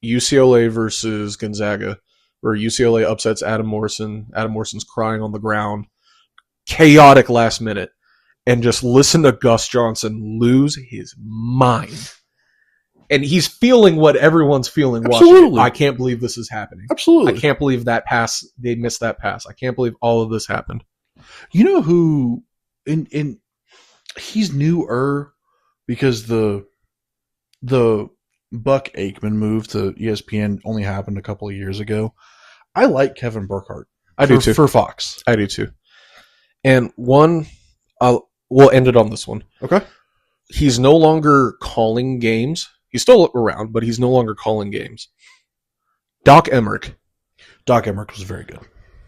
UCLA versus Gonzaga, where UCLA upsets Adam Morrison. Adam Morrison's crying on the ground. Chaotic last minute. And just listen to Gus Johnson lose his mind. And he's feeling what everyone's feeling watching it. I can't believe this is happening. Absolutely. I can't believe that pass, they missed that pass. I can't believe all of this happened. You know who, in he's newer because the Buck Aikman move to ESPN only happened a couple of years ago. I like Kevin Burkhardt. I do too. For Fox. I do too. And we'll end it on this one. Okay. He's no longer calling games. He's still around, but he's no longer calling games. Doc Emmerich. Doc Emmerich was very good.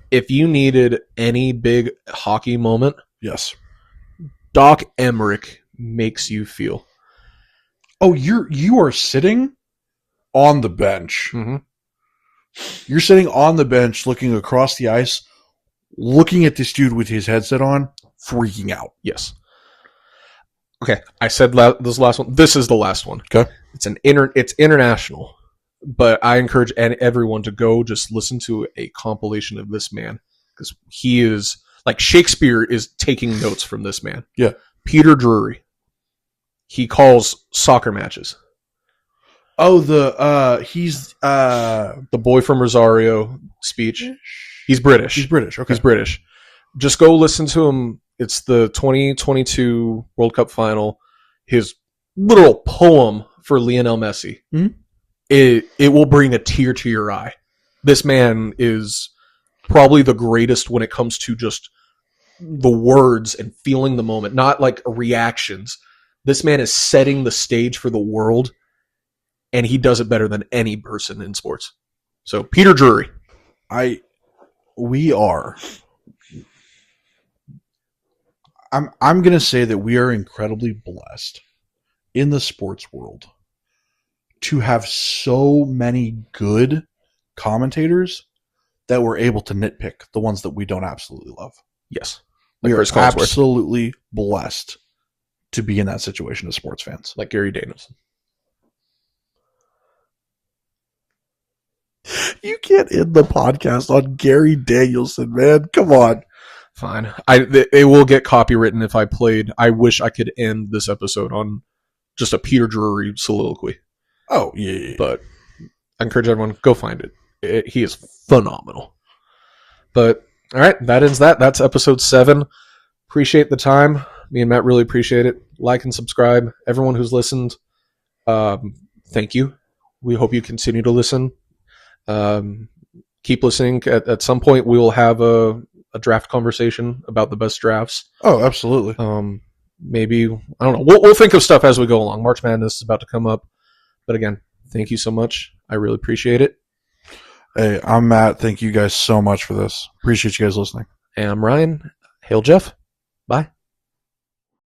If you needed any big hockey moment, yes, Doc Emmerich makes you feel. Oh, you are sitting on the bench. Mm-hmm. You're sitting on the bench, looking across the ice, looking at this dude with his headset on, freaking out. Yes. Okay, I said this last one. This is the last one. Okay, it's international, but I encourage everyone to go just listen to a compilation of this man because he is like Shakespeare is taking notes from this man. Yeah, Peter Drury. He calls soccer matches. Oh, he's the boy from Rosario speech. He's British. He's British. Okay, he's British. Just go listen to him. It's the 2022 World Cup final. His literal poem for Lionel Messi. Mm-hmm. It will bring a tear to your eye. This man is probably the greatest when it comes to just the words and feeling the moment, not like reactions. This man is setting the stage for the world, and he does it better than any person in sports. So, Peter Drury. I'm going to say that we are incredibly blessed in the sports world to have so many good commentators that we're able to nitpick the ones that we don't absolutely love. Yes. Like we are absolutely blessed to be in that situation as sports fans. Like Gary Danielson. You can't end the podcast on Gary Danielson, man. Come on. Fine. It will get copywritten if I played. I wish I could end this episode on just a Peter Drury soliloquy. Oh, yeah. But I encourage everyone, go find it. He is phenomenal. But, all right, that ends that. That's episode 7. Appreciate the time. Me and Matt really appreciate it. Like and subscribe. Everyone who's listened, thank you. We hope you continue to listen. Keep listening. At some point, we will have a draft conversation about the best drafts. Oh, absolutely. Maybe, I don't know. We'll think of stuff as we go along. March Madness is about to come up. But again, thank you so much. I really appreciate it. Hey, I'm Matt. Thank you guys so much for this. Appreciate you guys listening. And I'm Ryan. Hail Jeff. Bye.